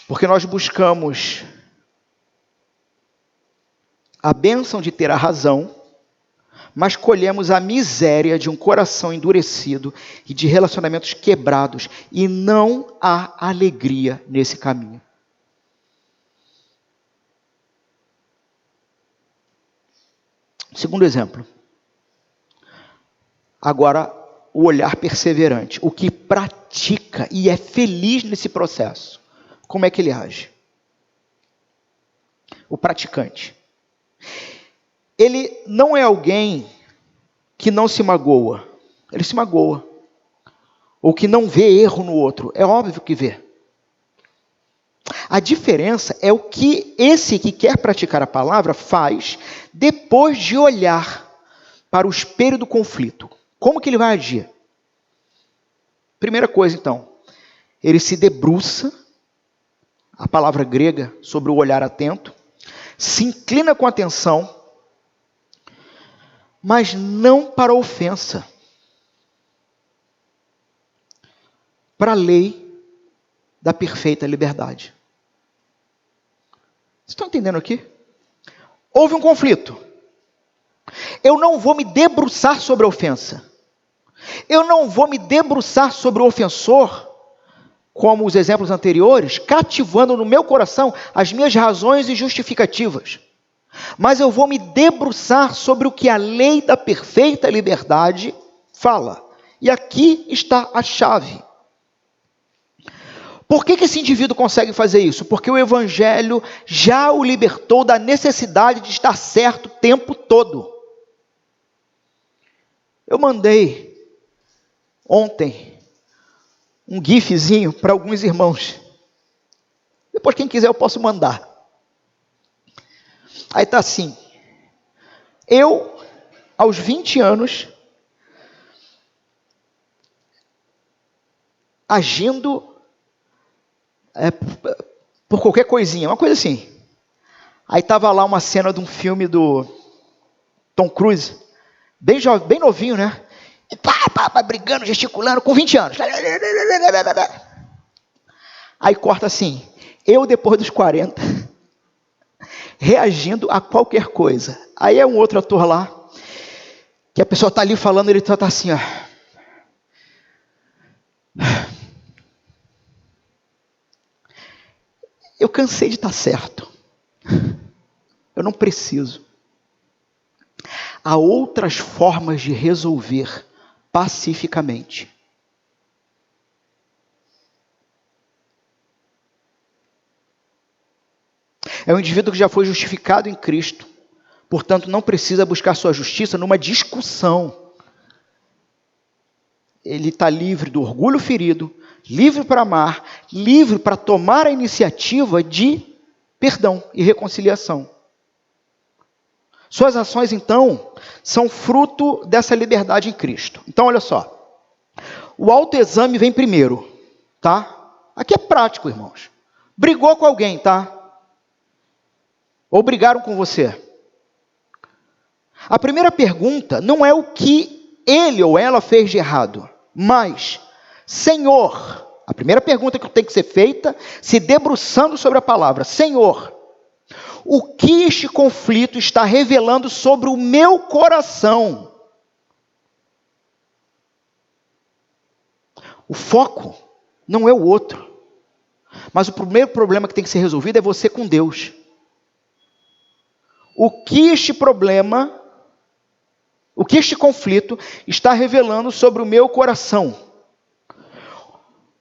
Porque nós buscamos a bênção de ter a razão, mas colhemos a miséria de um coração endurecido e de relacionamentos quebrados, e não há alegria nesse caminho. Segundo exemplo. Agora, o olhar perseverante, o que pratica e é feliz nesse processo, como é que ele age? O praticante. Ele não é alguém que não se magoa, ele se magoa. Ou que não vê erro no outro, é óbvio que vê. A diferença é o que esse que quer praticar a palavra faz depois de olhar para o espelho do conflito. Como que ele vai agir? Primeira coisa, então, ele se debruça, a palavra grega, sobre o olhar atento, se inclina com atenção, mas não para a ofensa, para a lei da perfeita liberdade. Vocês estão entendendo aqui? Houve um conflito. Eu não vou me debruçar sobre a ofensa. Eu não vou me debruçar sobre o ofensor, como os exemplos anteriores, cativando no meu coração as minhas razões e justificativas. Mas eu vou me debruçar sobre o que a lei da perfeita liberdade fala. E aqui está a chave. Por que esse indivíduo consegue fazer isso? Porque o Evangelho já o libertou da necessidade de estar certo o tempo todo. Eu mandei ontem um gifzinho para alguns irmãos. Depois, quem quiser, eu posso mandar. Aí está assim: eu, aos 20 anos, agindo por qualquer coisinha, uma coisa assim. Aí estava lá uma cena de um filme do Tom Cruise, bem jovem, bem novinho, né? E pá, brigando, gesticulando, com 20 anos. Aí corta assim: eu depois dos 40, reagindo a qualquer coisa. Aí é um outro ator lá, que a pessoa está ali falando, ele está assim, ó. Eu cansei de estar certo. Eu não preciso. Há outras formas de resolver pacificamente. É um indivíduo que já foi justificado em Cristo, portanto não precisa buscar sua justiça numa discussão. Ele está livre do orgulho ferido, livre para amar, livre para tomar a iniciativa de perdão e reconciliação. Suas ações, então, são fruto dessa liberdade em Cristo. Então, olha só. O autoexame vem primeiro, tá? Aqui é prático, irmãos. Brigou com alguém, tá? Ou brigaram com você. A primeira pergunta não é o que ele ou ela fez de errado, mas, Senhor, a primeira pergunta que tem que ser feita, se debruçando sobre a palavra, Senhor, o que este conflito está revelando sobre o meu coração? O foco não é o outro, mas o primeiro problema que tem que ser resolvido é você com Deus. O que este conflito está revelando sobre o meu coração?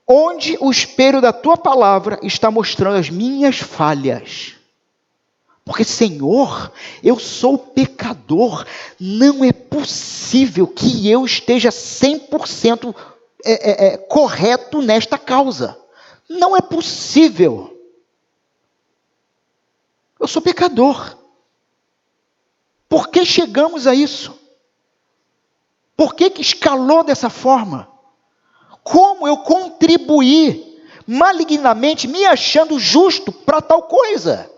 Onde o espelho da tua palavra está mostrando as minhas falhas? Porque, Senhor, eu sou pecador, não é possível que eu esteja 100% correto nesta causa. Não é possível. Eu sou pecador. Por que chegamos a isso? Por que escalou dessa forma? Como eu contribuí malignamente, me achando justo para tal coisa?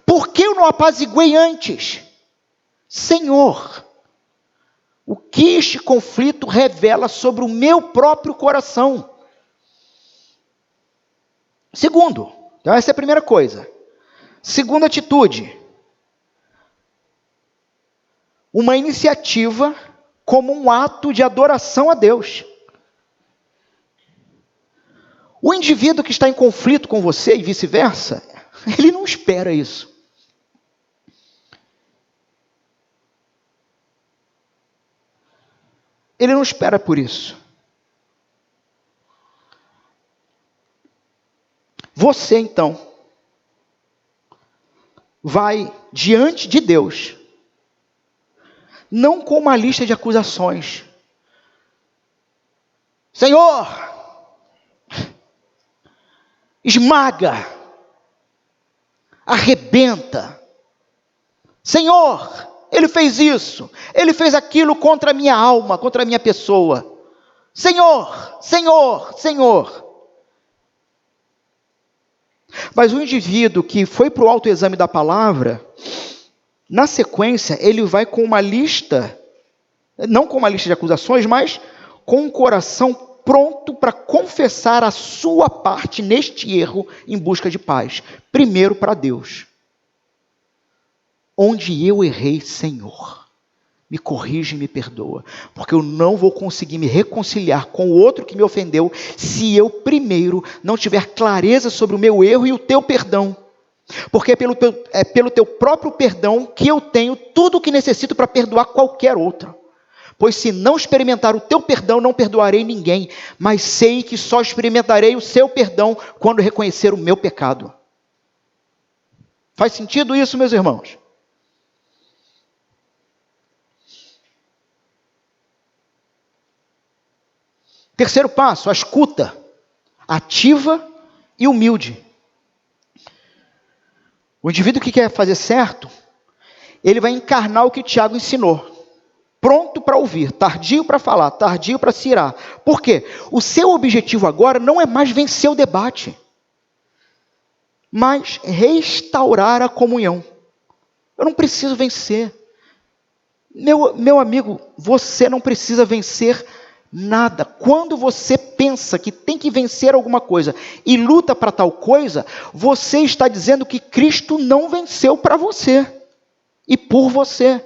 Por que eu não apaziguei antes? Senhor, o que este conflito revela sobre o meu próprio coração? Segundo, então essa é a primeira coisa. Segunda atitude, uma iniciativa como um ato de adoração a Deus. O indivíduo que está em conflito com você e vice-versa, ele não espera isso. Ele não espera por isso. Você, então, vai diante de Deus, não com uma lista de acusações. Senhor, esmaga, arrebenta. Senhor, ele fez isso, ele fez aquilo contra a minha alma, contra a minha pessoa. Senhor, Senhor, Senhor. Mas o indivíduo que foi para o autoexame da palavra, na sequência, ele vai com uma lista, não com uma lista de acusações, mas com um coração pronto para confessar a sua parte neste erro em busca de paz. Primeiro para Deus. Onde eu errei, Senhor, me corrige e me perdoa, porque eu não vou conseguir me reconciliar com o outro que me ofendeu, se eu primeiro não tiver clareza sobre o meu erro e o teu perdão, porque é pelo teu próprio perdão que eu tenho tudo o que necessito para perdoar qualquer outro, pois se não experimentar o teu perdão, não perdoarei ninguém, mas sei que só experimentarei o seu perdão quando reconhecer o meu pecado. Faz sentido isso, meus irmãos? Terceiro passo, a escuta ativa e humilde. O indivíduo que quer fazer certo, ele vai encarnar o que Tiago ensinou. Pronto para ouvir, tardio para falar, tardio para se irar. Por quê? O seu objetivo agora não é mais vencer o debate, mas restaurar a comunhão. Eu não preciso vencer. Meu amigo, você não precisa vencer nada. Quando você pensa que tem que vencer alguma coisa e luta para tal coisa, você está dizendo que Cristo não venceu para você e por você.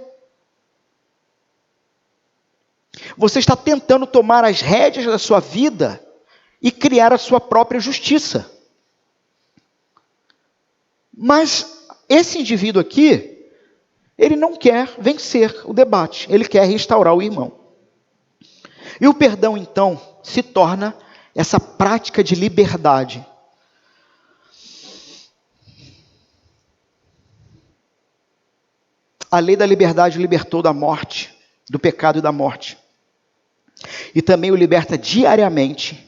Você está tentando tomar as rédeas da sua vida e criar a sua própria justiça. Mas esse indivíduo aqui, ele não quer vencer o debate, ele quer restaurar o irmão. E o perdão, então, se torna essa prática de liberdade. A lei da liberdade o libertou da morte, do pecado e da morte. E também o liberta diariamente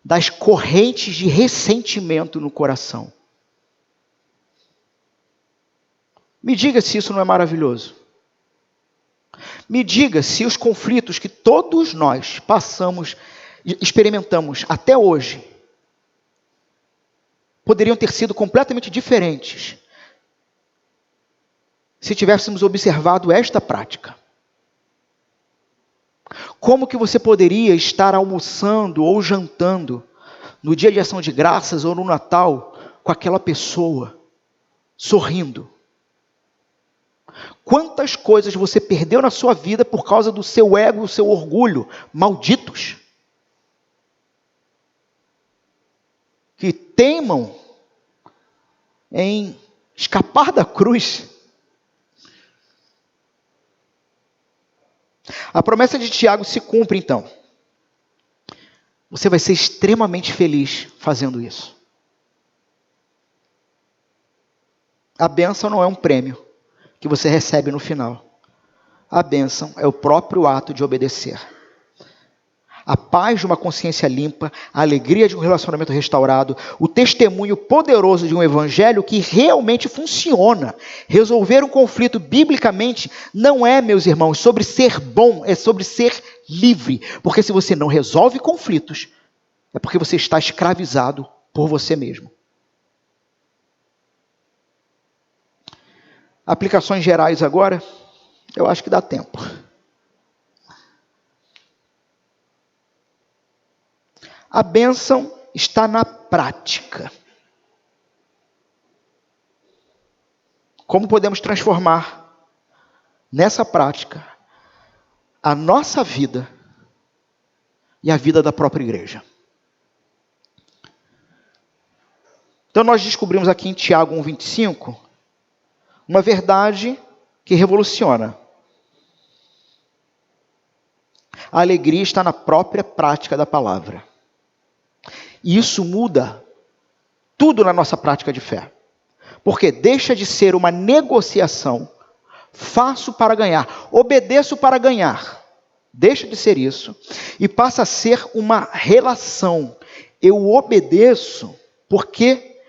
das correntes de ressentimento no coração. Me diga se isso não é maravilhoso. Me diga se os conflitos que todos nós passamos, experimentamos até hoje, poderiam ter sido completamente diferentes se tivéssemos observado esta prática. Como que você poderia estar almoçando ou jantando no dia de ação de graças ou no Natal com aquela pessoa, sorrindo? Quantas coisas você perdeu na sua vida por causa do seu ego e o seu orgulho, malditos, que teimam em escapar da cruz. A promessa de Tiago se cumpre, então. Você vai ser extremamente feliz fazendo isso. A bênção não é um prêmio que você recebe no final. A bênção é o próprio ato de obedecer. A paz de uma consciência limpa, a alegria de um relacionamento restaurado, o testemunho poderoso de um evangelho que realmente funciona. Resolver um conflito biblicamente não é, meus irmãos, sobre ser bom, é sobre ser livre. Porque se você não resolve conflitos, é porque você está escravizado por você mesmo. Aplicações gerais agora, eu acho que dá tempo. A bênção está na prática. Como podemos transformar nessa prática a nossa vida e a vida da própria igreja? Então nós descobrimos aqui em Tiago 1:25 uma verdade que revoluciona. A alegria está na própria prática da palavra. E isso muda tudo na nossa prática de fé. Porque deixa de ser uma negociação, faço para ganhar, obedeço para ganhar. Deixa de ser isso e passa a ser uma relação. Eu obedeço porque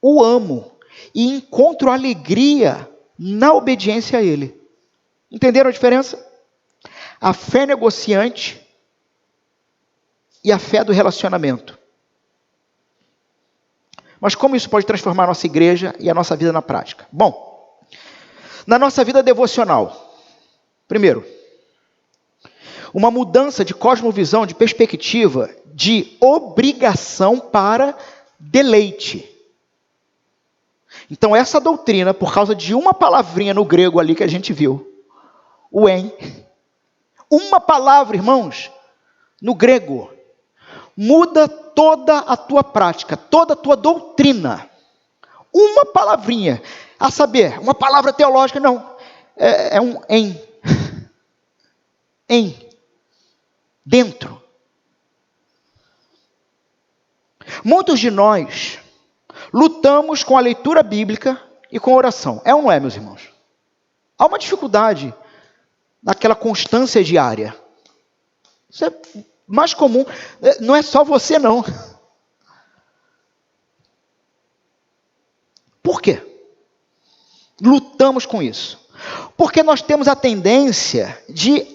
o amo e encontro alegria na obediência a Ele. Entenderam a diferença? A fé negociante e a fé do relacionamento. Mas como isso pode transformar a nossa igreja e a nossa vida na prática? Bom, na nossa vida devocional, primeiro, uma mudança de cosmovisão, de perspectiva, de obrigação para deleite. Então essa doutrina, por causa de uma palavrinha no grego ali que a gente viu, o em, uma palavra, irmãos, no grego, muda toda a tua prática, toda a tua doutrina. Uma palavrinha, a saber, uma palavra teológica, não, é um em, dentro. Muitos de nós lutamos com a leitura bíblica e com a oração. É ou não é, meus irmãos? Há uma dificuldade naquela constância diária. Isso é mais comum. Não é só você, não. Por quê? Lutamos com isso. Porque nós temos a tendência de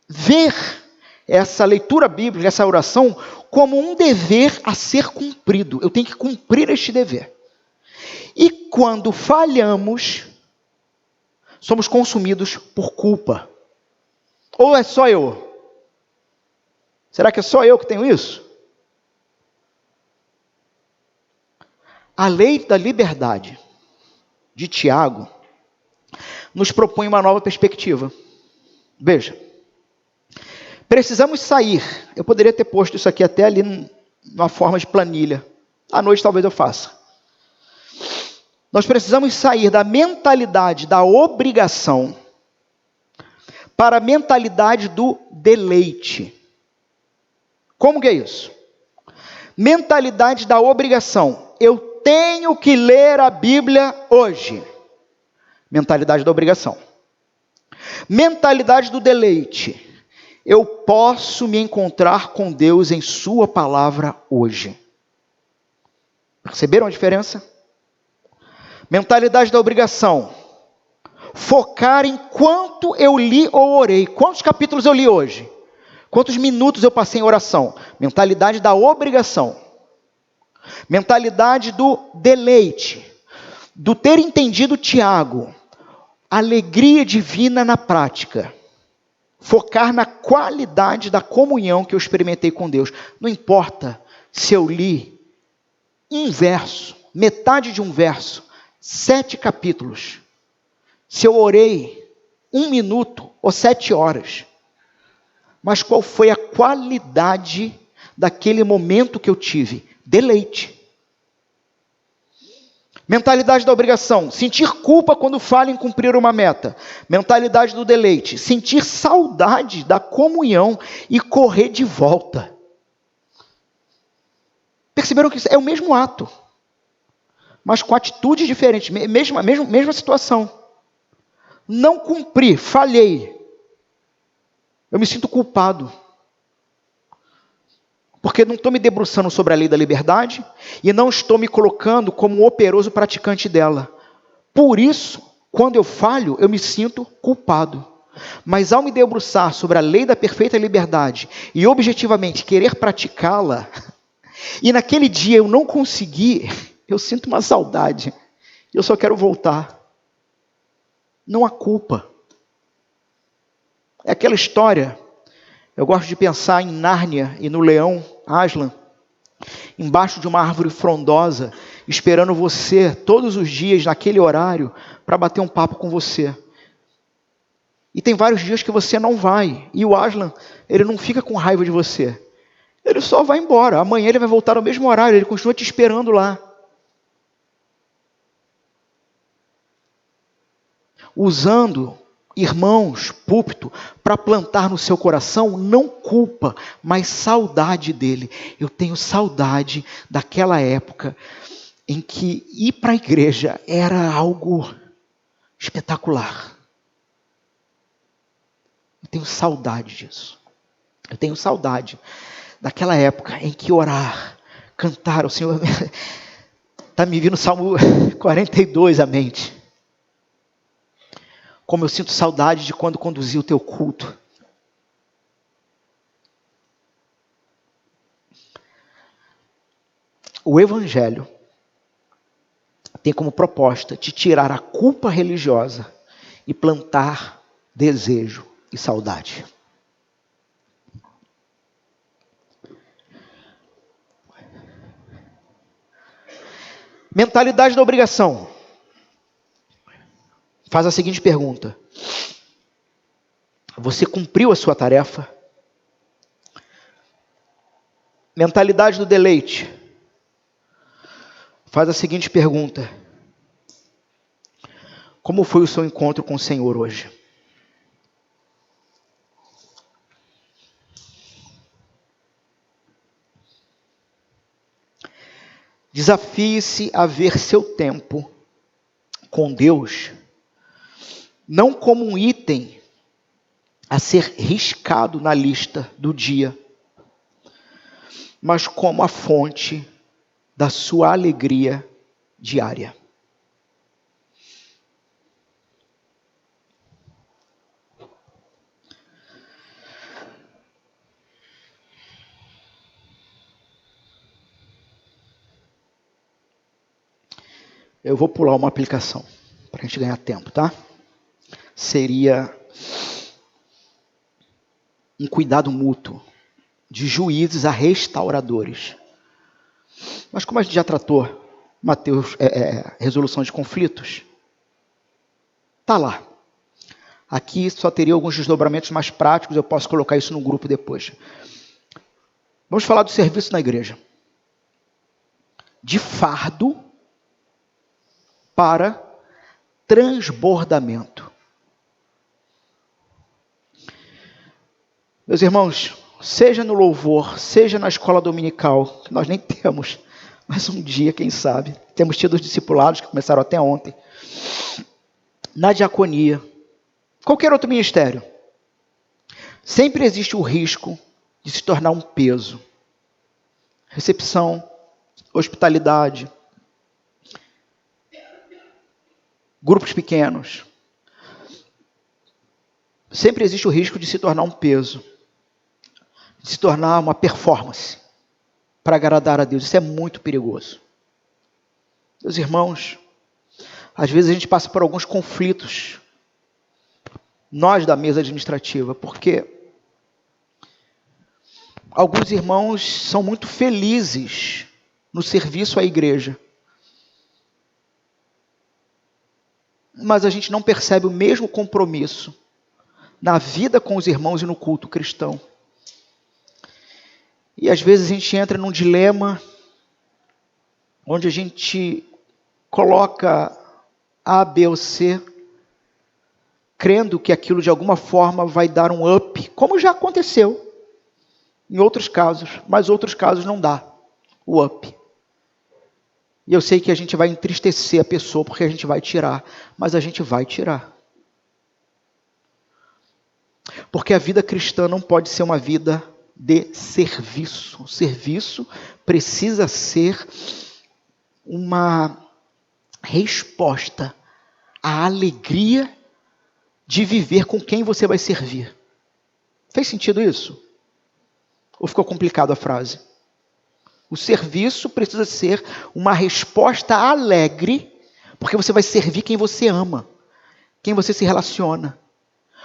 ver essa leitura bíblica, essa oração, como um dever a ser cumprido. Eu tenho que cumprir este dever. E quando falhamos, somos consumidos por culpa. Ou é só eu? Será que é só eu que tenho isso? A lei da liberdade de Tiago nos propõe uma nova perspectiva. Veja, precisamos sair. Eu poderia ter posto isso aqui até ali numa forma de planilha. À noite talvez eu faça. Nós precisamos sair da mentalidade da obrigação para a mentalidade do deleite. Como que é isso? Mentalidade da obrigação. Eu tenho que ler a Bíblia hoje. Mentalidade da obrigação. Mentalidade do deleite. Eu posso me encontrar com Deus em sua palavra hoje. Perceberam a diferença? Mentalidade da obrigação. Focar em quanto eu li ou orei. Quantos capítulos eu li hoje? Quantos minutos eu passei em oração? Mentalidade da obrigação. Mentalidade do deleite. Do ter entendido Tiago. Alegria divina na prática. Focar na qualidade da comunhão que eu experimentei com Deus. Não importa se eu li um verso, metade de um verso, 7 capítulos. Se eu orei 1 minuto ou 7 horas. Mas qual foi a qualidade daquele momento que eu tive? Deleite. Mentalidade da obrigação. Sentir culpa quando falha em cumprir uma meta. Mentalidade do deleite. Sentir saudade da comunhão e correr de volta. Perceberam que isso é o mesmo ato, mas com atitudes diferentes. Mesma situação. Não cumpri, falhei. Eu me sinto culpado. Porque não estou me debruçando sobre a lei da liberdade e não estou me colocando como um operoso praticante dela. Por isso, quando eu falho, eu me sinto culpado. Mas ao me debruçar sobre a lei da perfeita liberdade e objetivamente querer praticá-la, e naquele dia eu não consegui, eu sinto uma saudade. Eu só quero voltar. Não há culpa. É aquela história, eu gosto de pensar em Nárnia e no leão Aslan, embaixo de uma árvore frondosa, esperando você todos os dias naquele horário para bater um papo com você. E tem vários dias que você não vai, e o Aslan, ele não fica com raiva de você. Ele só vai embora, amanhã ele vai voltar no mesmo horário, ele continua te esperando lá. Usando irmãos, púlpito, para plantar no seu coração não culpa, mas saudade dele. Eu tenho saudade daquela época em que ir para a igreja era algo espetacular. Eu tenho saudade disso. Eu tenho saudade daquela época em que orar, cantar ao Senhor. Está me vindo o Salmo 42 à mente. Como eu sinto saudade de quando conduzi o teu culto. O Evangelho tem como proposta te tirar a culpa religiosa e plantar desejo e saudade. Mentalidade da obrigação. Faz a seguinte pergunta: você cumpriu a sua tarefa? Mentalidade do deleite. Faz a seguinte pergunta: como foi o seu encontro com o Senhor hoje? Desafie-se a ver seu tempo com Deus não como um item a ser riscado na lista do dia, mas como a fonte da sua alegria diária. Eu vou pular uma aplicação para a gente ganhar tempo, tá? Seria um cuidado mútuo de juízes a restauradores. Mas como a gente já tratou Mateus, resolução de conflitos, tá lá. Aqui só teria alguns desdobramentos mais práticos, eu posso colocar isso no grupo depois. Vamos falar do serviço na igreja. De fardo para transbordamento. Meus irmãos, seja no louvor, seja na escola dominical, que nós nem temos, mas um dia, quem sabe, temos tido os discipulados que começaram até ontem, na diaconia, qualquer outro ministério, sempre existe o risco de se tornar um peso. Recepção, hospitalidade, grupos pequenos. Sempre existe o risco de se tornar um peso, de se tornar uma performance para agradar a Deus. Isso é muito perigoso. Meus irmãos, às vezes a gente passa por alguns conflitos, nós da mesa administrativa, porque alguns irmãos são muito felizes no serviço à igreja, mas a gente não percebe o mesmo compromisso na vida com os irmãos e no culto cristão. E às vezes a gente entra num dilema onde a gente coloca A, B ou C, crendo que aquilo de alguma forma vai dar um up, como já aconteceu em outros casos, mas outros casos não dá o up. E eu sei que a gente vai entristecer a pessoa porque a gente vai tirar, mas a gente vai tirar. Porque a vida cristã não pode ser uma vida de serviço. O serviço precisa ser uma resposta à alegria de viver com quem você vai servir. Fez sentido isso? Ou ficou complicada a frase? O serviço precisa ser uma resposta alegre, porque você vai servir quem você ama, quem você se relaciona.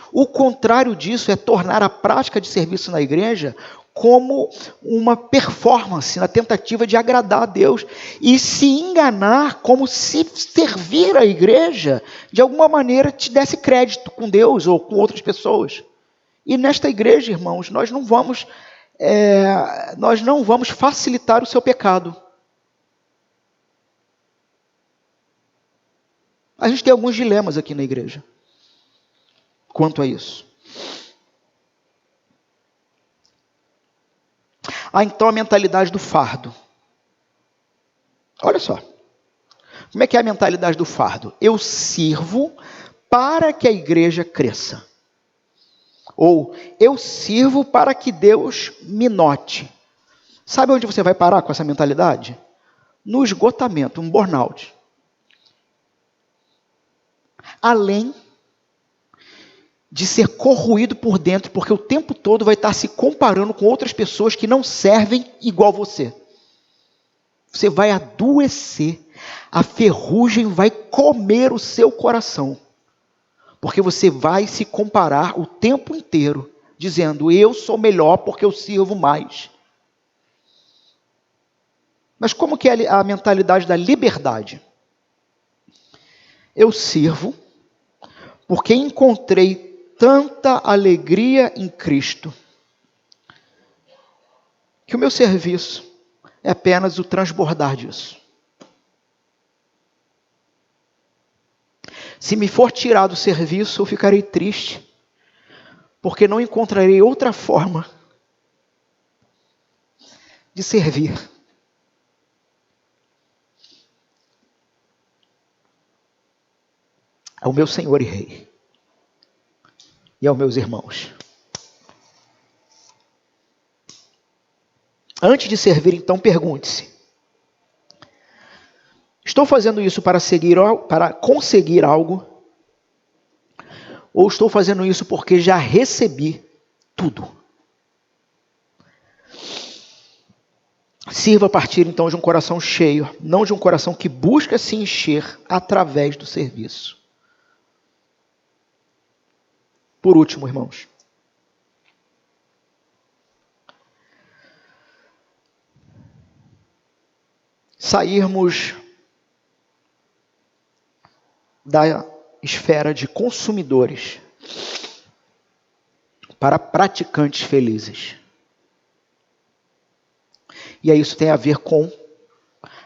O contrário disso é tornar a prática de serviço na igreja como uma performance na tentativa de agradar a Deus e se enganar como se servir a igreja de alguma maneira te desse crédito com Deus ou com outras pessoas. E nesta igreja, irmãos, nós não vamos facilitar o seu pecado. A gente tem alguns dilemas aqui na igreja. quanto a isso. Há então a mentalidade do fardo. Olha só. Como é que é a mentalidade do fardo? Eu sirvo para que a igreja cresça. Ou eu sirvo para que Deus me note. Sabe onde você vai parar com essa mentalidade? No esgotamento, um burnout. Além de ser corroído por dentro, porque o tempo todo vai estar se comparando com outras pessoas que não servem igual você. Você vai adoecer, a ferrugem vai comer o seu coração, porque você vai se comparar o tempo inteiro, dizendo, eu sou melhor porque eu sirvo mais. Mas como que é a mentalidade da liberdade? Eu sirvo porque encontrei tanta alegria em Cristo, que o meu serviço é apenas o transbordar disso. Se me for tirar do serviço, eu ficarei triste, porque não encontrarei outra forma de servir. Ao meu Senhor e Rei, e aos meus irmãos. Antes de servir, então, pergunte-se: estou fazendo isso para conseguir algo? Ou estou fazendo isso porque já recebi tudo? Sirva a partir, então, de um coração cheio, não de um coração que busca se encher através do serviço. Por último, irmãos, sairmos da esfera de consumidores para praticantes felizes. E aí isso tem a ver com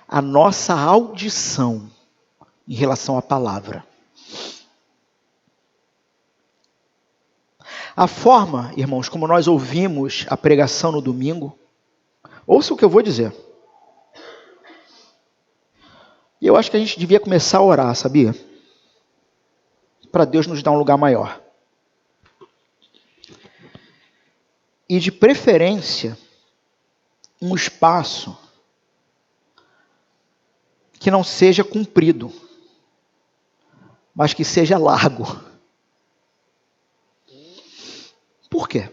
a nossa audição em relação à palavra. A forma, irmãos, como nós ouvimos a pregação no domingo, ouça o que eu vou dizer. E eu acho que a gente devia começar a orar, sabia? Para Deus nos dar um lugar maior. E de preferência, um espaço que não seja comprido, mas que seja largo. Por quê?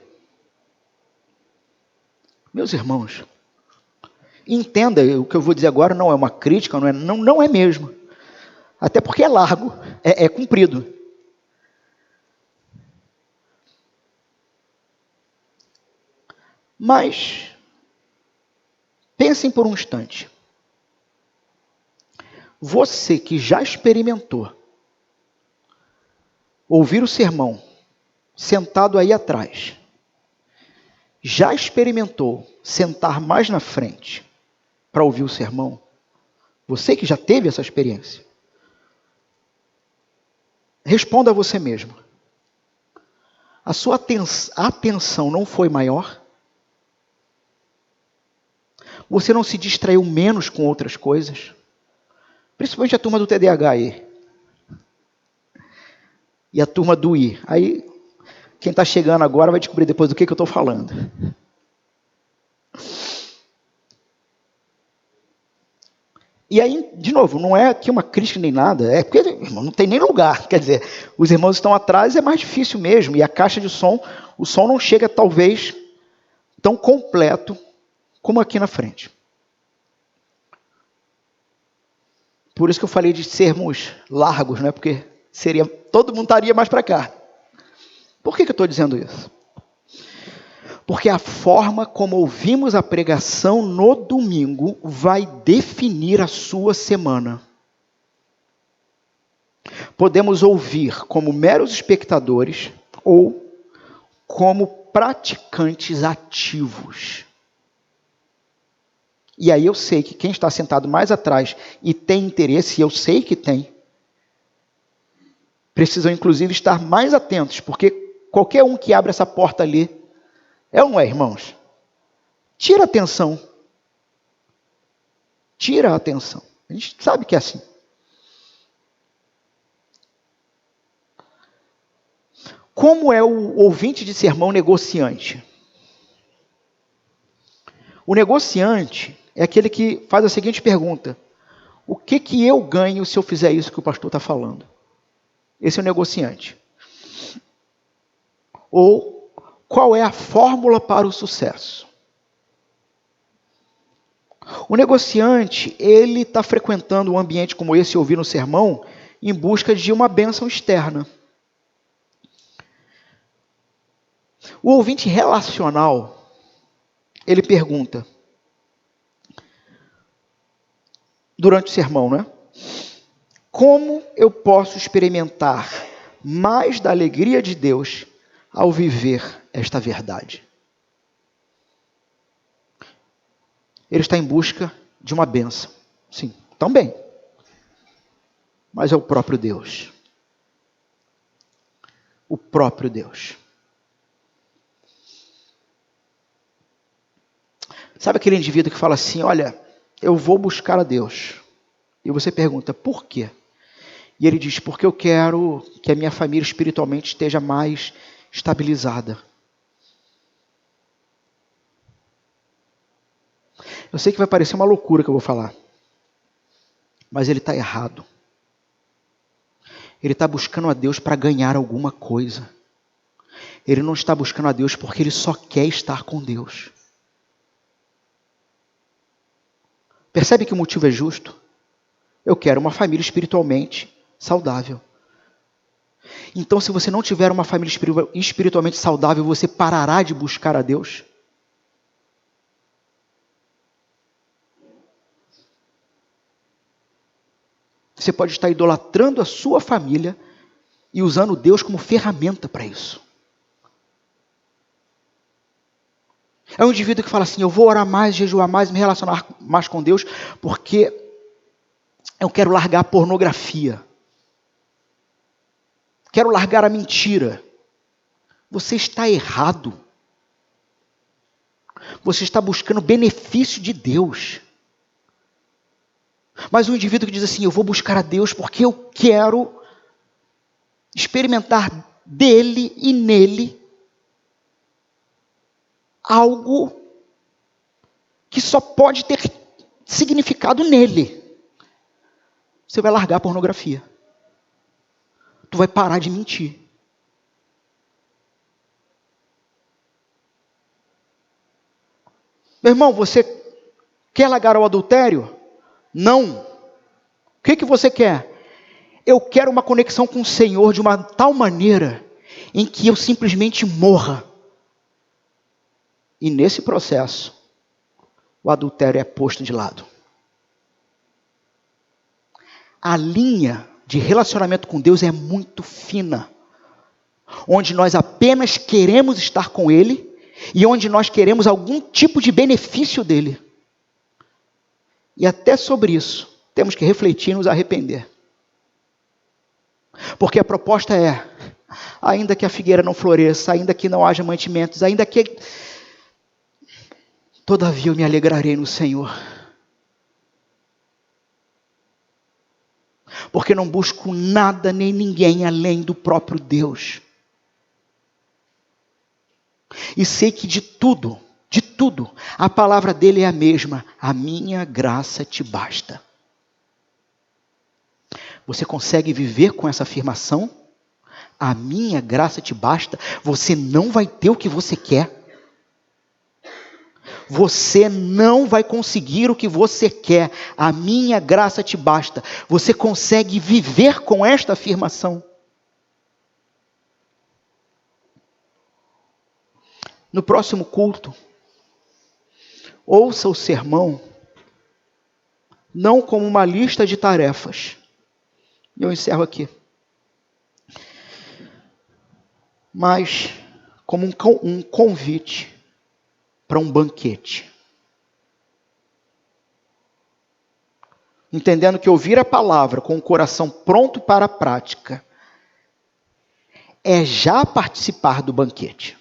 Meus irmãos, entenda, o que eu vou dizer agora não é uma crítica, não é mesmo. Até porque é largo, é comprido. Mas, pensem por um instante. Você que já experimentou ouvir o sermão sentado aí atrás, já experimentou sentar mais na frente para ouvir o sermão? Você que já teve essa experiência, responda a você mesmo. A sua atenção não foi maior? Você não se distraiu menos com outras coisas? Principalmente a turma do TDAH aí. E a turma do I. Aí, quem está chegando agora vai descobrir depois do que eu estou falando. E aí, de novo, não é aqui uma crítica nem nada, é porque não tem nem lugar. Quer dizer, os irmãos estão atrás, é mais difícil mesmo. E a caixa de som, o som não chega talvez tão completo como aqui na frente. Por isso que eu falei de sermos largos, né? Porque todo mundo estaria mais para cá. Por que eu estou dizendo isso? Porque a forma como ouvimos a pregação no domingo vai definir a sua semana. Podemos ouvir como meros espectadores ou como praticantes ativos. E aí eu sei que quem está sentado mais atrás e tem interesse, e eu sei que tem, precisam inclusive estar mais atentos, porque qualquer um que abre essa porta ali, é ou não é, irmãos? Tira a atenção. Tira a atenção. A gente sabe que é assim. Como é o ouvinte de sermão negociante? O negociante é aquele que faz a seguinte pergunta: o que eu ganho se eu fizer isso que o pastor está falando? Esse é o negociante. Ou qual é a fórmula para o sucesso? O negociante, ele está frequentando um ambiente como esse, ouvindo o sermão, em busca de uma bênção externa. O ouvinte relacional, ele pergunta, durante o sermão, né? Como eu posso experimentar mais da alegria de Deus ao viver esta verdade? Ele está em busca de uma bênção. Sim, também. Mas é o próprio Deus. O próprio Deus. Sabe aquele indivíduo que fala assim, olha, eu vou buscar a Deus. E você pergunta, por quê? E ele diz, porque eu quero que a minha família espiritualmente esteja mais estabilizada. Eu sei que vai parecer uma loucura que eu vou falar. Mas ele está errado. Ele está buscando a Deus para ganhar alguma coisa. Ele não está buscando a Deus porque ele só quer estar com Deus. Percebe que o motivo é justo? Eu quero uma família espiritualmente saudável. Então, se você não tiver uma família espiritualmente saudável, você parará de buscar a Deus? Você pode estar idolatrando a sua família e usando Deus como ferramenta para isso. É um indivíduo que fala assim, eu vou orar mais, jejuar mais, me relacionar mais com Deus, porque eu quero largar a pornografia. Quero largar a mentira. Você está errado. Você está buscando benefício de Deus. Mas um indivíduo que diz assim, eu vou buscar a Deus porque eu quero experimentar dele e nele algo que só pode ter significado nele. Você vai largar a pornografia. Tu vai parar de mentir. Meu irmão, você quer largar o adultério? Não. O que você quer? Eu quero uma conexão com o Senhor de uma tal maneira em que eu simplesmente morra. E nesse processo, o adultério é posto de lado. A linha de relacionamento com Deus é muito fina. Onde nós apenas queremos estar com Ele e onde nós queremos algum tipo de benefício dEle. E até sobre isso, temos que refletir e nos arrepender. Porque a proposta é, ainda que a figueira não floresça, ainda que não haja mantimentos, ainda que... Todavia eu me alegrarei no Senhor. Porque não busco nada nem ninguém além do próprio Deus. E sei que de tudo, a palavra dele é a mesma. A minha graça te basta. Você consegue viver com essa afirmação? A minha graça te basta. Você não vai ter o que você quer. Você não vai conseguir o que você quer. A minha graça te basta. Você consegue viver com esta afirmação? No próximo culto, ouça o sermão não como uma lista de tarefas. E eu encerro aqui. Mas como um convite para um banquete. Entendendo que ouvir a palavra com o coração pronto para a prática é já participar do banquete.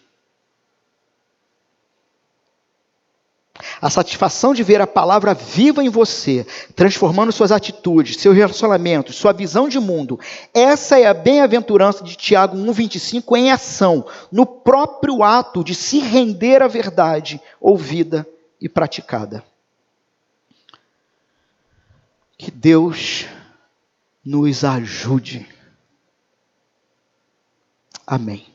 A satisfação de ver a palavra viva em você, transformando suas atitudes, seus relacionamentos, sua visão de mundo. Essa é a bem-aventurança de Tiago 1,25 em ação, no próprio ato de se render à verdade, ouvida e praticada. Que Deus nos ajude. Amém.